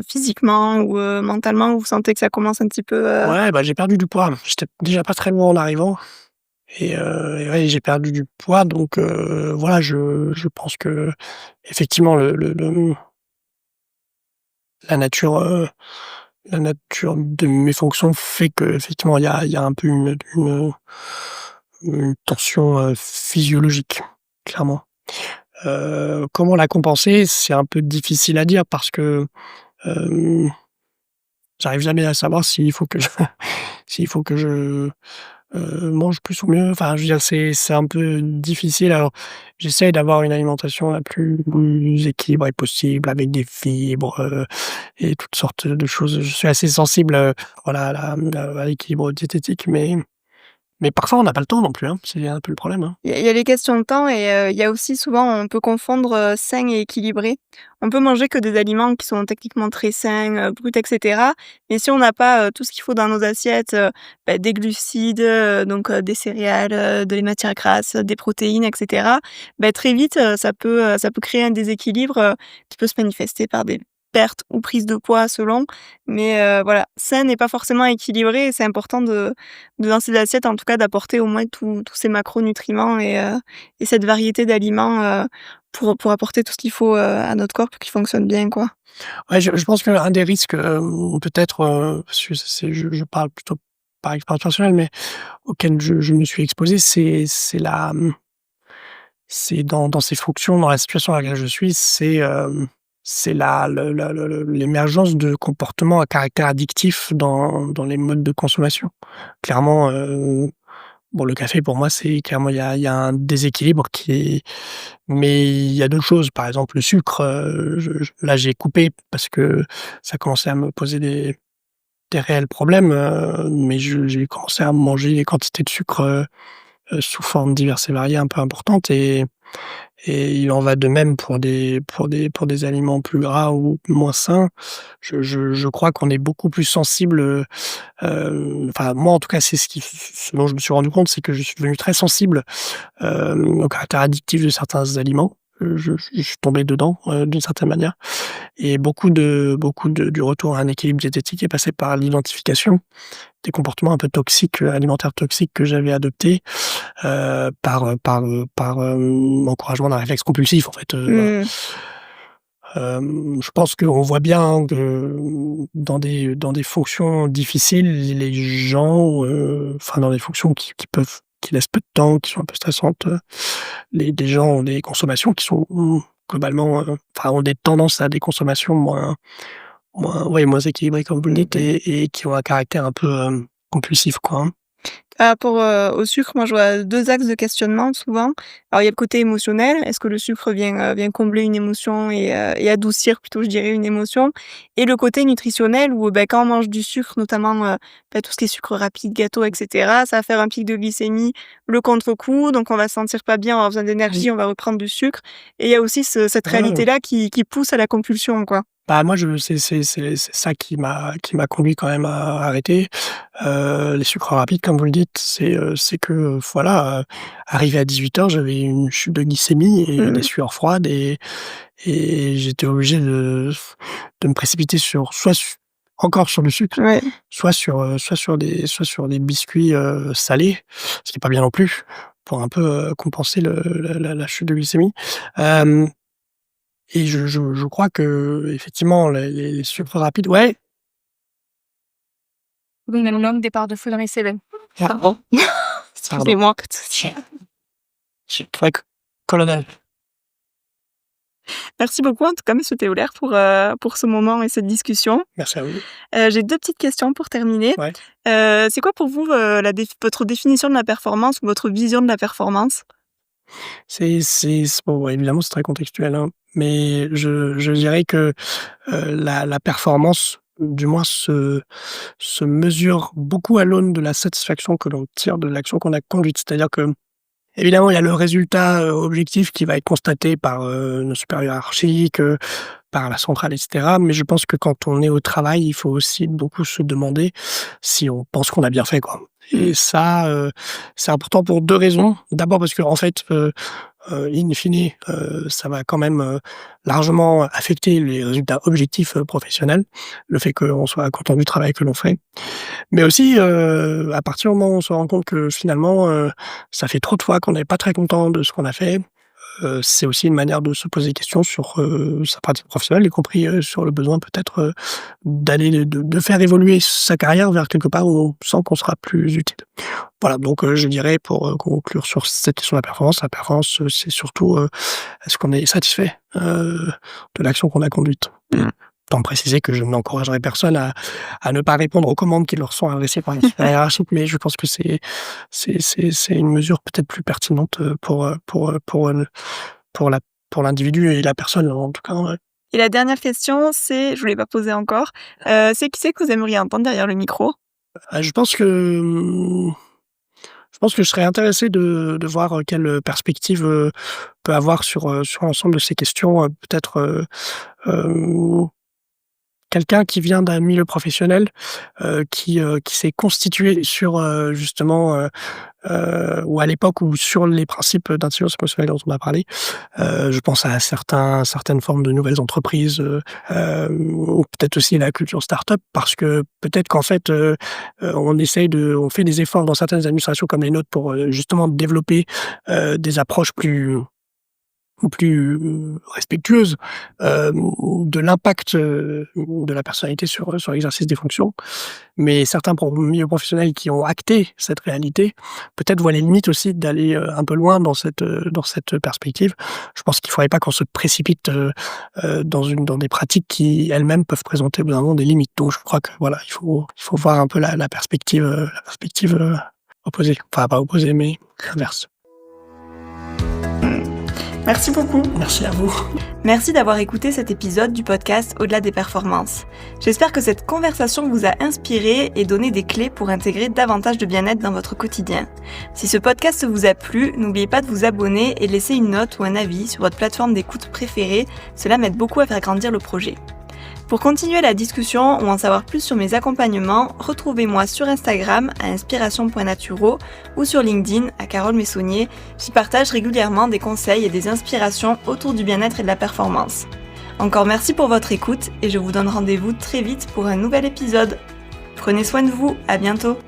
Physiquement ou mentalement, vous sentez que ça commence un petit peu, Ouais, bah, j'ai perdu du poids. J'étais déjà pas très loin en arrivant et ouais, j'ai perdu du poids donc voilà, je pense qu'effectivement la nature, la nature de mes fonctions fait qu'effectivement il y a un peu une tension, physiologique, clairement. Comment la compenser? C'est un peu difficile à dire parce que, hem, j'arrive jamais à savoir s'il faut que je s'il faut que je, mange plus ou mieux. Enfin, je veux dire, c'est un peu difficile. Alors, j'essaye d'avoir une alimentation la plus équilibrée possible avec des fibres, et toutes sortes de choses. Je suis assez sensible, voilà, à l'équilibre diététique, mais parfois on n'a pas le temps non plus, hein. C'est un peu le problème, hein. Il y a les questions de temps et il y a aussi souvent on peut confondre, sain et équilibré. On peut manger que des aliments qui sont techniquement très sains, bruts et cetera, mais si on n'a pas, tout ce qu'il faut dans nos assiettes, des glucides, des céréales, de les matières grasses, des protéines et cetera, très vite, ça peut créer un déséquilibre, qui peut se manifester par des pertes ou prises de poids selon, mais voilà, sain n'est pas forcément équilibré et c'est important dans ces assiettes, en tout cas, d'apporter au moins tous ces macronutriments et cette variété d'aliments, pour apporter tout ce qu'il faut, à notre corps pour qu'il fonctionne bien, quoi. Ouais, je pense qu'un des risques, peut-être, parce que je parle plutôt par expérience personnelle, mais auquel je me suis exposé, c'est dans ces fonctions, dans la situation dans laquelle je suis, c'est l'émergence de comportements à caractère addictif dans les modes de consommation. Clairement, bon, le café pour moi, c'est clairement il y a un déséquilibre mais il y a d'autres choses. Par exemple, le sucre, là, j'ai coupé parce que ça commençait à me poser des réels problèmes, mais j'ai commencé à manger des quantités de sucre, sous formes diverses et variées un peu importantes et il en va de même pour des aliments plus gras ou moins sains. Je crois qu'on est beaucoup plus sensible, enfin moi en tout cas c'est ce dont je me suis rendu compte, c'est que je suis devenu très sensible, au caractère addictif de certains aliments. Je suis tombé dedans, d'une certaine manière et beaucoup de du retour à un équilibre diététique est passé par l'identification des comportements un peu toxiques, alimentaires toxiques que j'avais adoptés, par encouragement d'un réflexe compulsif en fait, voilà. Mmh. Je pense qu'on voit bien que dans des fonctions difficiles, les gens, enfin dans des fonctions qui laissent peu de temps, qui sont un peu stressantes, les gens ont des consommations qui sont, globalement, enfin ont des tendances à des consommations moins équilibrées comme vous le dites et qui ont un caractère un peu, compulsif quoi, hein. Par rapport, au sucre, moi, je vois 2 axes de questionnement souvent. Alors, il y a le côté émotionnel. Est-ce que le sucre vient combler une émotion et adoucir plutôt, je dirais, une émotion? Et le côté nutritionnel où, quand on mange du sucre, notamment, tout ce qui est sucre rapide, gâteau et cetera, ça va faire un pic de glycémie, le contre-coup, donc on va se sentir pas bien, on va avoir besoin d'énergie, on va reprendre du sucre et il y a aussi cette Ouais. réalité-là qui pousse à la compulsion, quoi. Bah, moi, c'est ça qui m'a conduit quand même à arrêter. Les sucres rapides, comme vous le dites, c'est que, voilà, arrivé à 18 h, j'avais une chute de glycémie et des Mmh. sueurs froides et j'étais obligé de me précipiter encore sur le sucre, Ouais. soit sur des biscuits, salés, ce qui est pas bien non plus, pour un peu, compenser la chute de glycémie. Hem Et je crois qu'effectivement les sucres rapides ouais? Minimum départ de feu dans les selles. Pardon? Pardon. Excusez-moi. J'ai cru que colonel. Merci beaucoup en tout cas monsieur Théolaire pour ce moment et cette discussion. Merci à vous. J'ai 2 petites questions pour terminer. Ouais. C'est quoi pour vous, votre définition de la performance ou votre vision de la performance? C'est bon, ouais, évidemment, c'est très contextuel, hein, mais je dirais que, la performance, du moins se mesure beaucoup à l'aune de la satisfaction que l'on tire de l'action qu'on a conduite. C'est-à-dire que évidemment, il y a le résultat, objectif qui va être constaté par, nos supérieurs hiérarchiques, par la centrale et cetera. Mais je pense que quand on est au travail, il faut aussi beaucoup se demander si on pense qu'on a bien fait, quoi. Mmh. Et ça, c'est important pour 2 raisons. D'abord parce qu'en fait, in fine, ça va quand même, largement affecter les résultats objectifs, professionnels, le fait qu'on soit content du travail que l'on fait. Mais aussi, à partir du moment où on se rend compte que finalement, ça fait trop de fois qu'on n'est pas très content de ce qu'on a fait, c'est aussi une manière de se poser des questions sur, sa pratique professionnelle, y compris, sur le besoin peut-être, d'aller de faire évoluer sa carrière vers quelque part où on sent qu'on sera plus utile. Voilà, donc je dirais pour, conclure sur cette question de la performance, c'est surtout, est-ce qu'on est satisfait, de l'action qu'on a conduite? Mmh. Tant préciser que je n'encouragerai personne à ne pas répondre aux commandes qui leur sont adressées par les supérieurs hiérarchiques, mais je pense que c'est une mesure peut-être plus pertinente, pour l'individu et la personne, en tout cas, ouais. Et la dernière question, c'est, je vous l'ai pas posée encore, c'est qui c'est que vous aimeriez entendre derrière le micro? Je pense que je serais intéressé de voir, quelle perspective, peut avoir sur l'ensemble de ces questions, peut-être, quelqu'un qui vient d'un milieu professionnel, qui s'est constitué sur, justement, ou à l'époque où sur les principes d'intelligence émotionnelle dont on a parlé. Je pense à certaines formes de nouvelles entreprises, ou peut-être aussi la culture start-up parce que peut-être qu'en fait, on fait des efforts dans certaines administrations comme les nôtres pour, justement développer, des approches plus respectueuses, de l'impact, de la personnalité sur l'exercice des fonctions. Mais certains milieux professionnels qui ont acté cette réalité, peut-être voient les limites aussi d'aller, un peu loin dans cette perspective. Je pense qu'il ne faudrait pas qu'on se précipite, dans des pratiques qui elles-mêmes peuvent présenter au bout d'un moment des limites. Donc je crois que voilà, il faut voir un peu la perspective, opposée. Enfin pas opposée, mais inverse. Merci beaucoup. Merci à vous. Merci d'avoir écouté cet épisode du podcast Au-delà des performances. J'espère que cette conversation vous a inspiré et donné des clés pour intégrer davantage de bien-être dans votre quotidien. Si ce podcast vous a plu, n'oubliez pas de vous abonner et de laisser une note ou un avis sur votre plateforme d'écoute préférée, cela m'aide beaucoup à faire grandir le projet. Pour continuer la discussion ou en savoir plus sur mes accompagnements, retrouvez-moi sur Instagram à inspiration.naturo ou sur LinkedIn à Carole Messonnier. J'y partage régulièrement des conseils et des inspirations autour du bien-être et de la performance. Encore merci pour votre écoute et je vous donne rendez-vous très vite pour un nouvel épisode. Prenez soin de vous, à bientôt.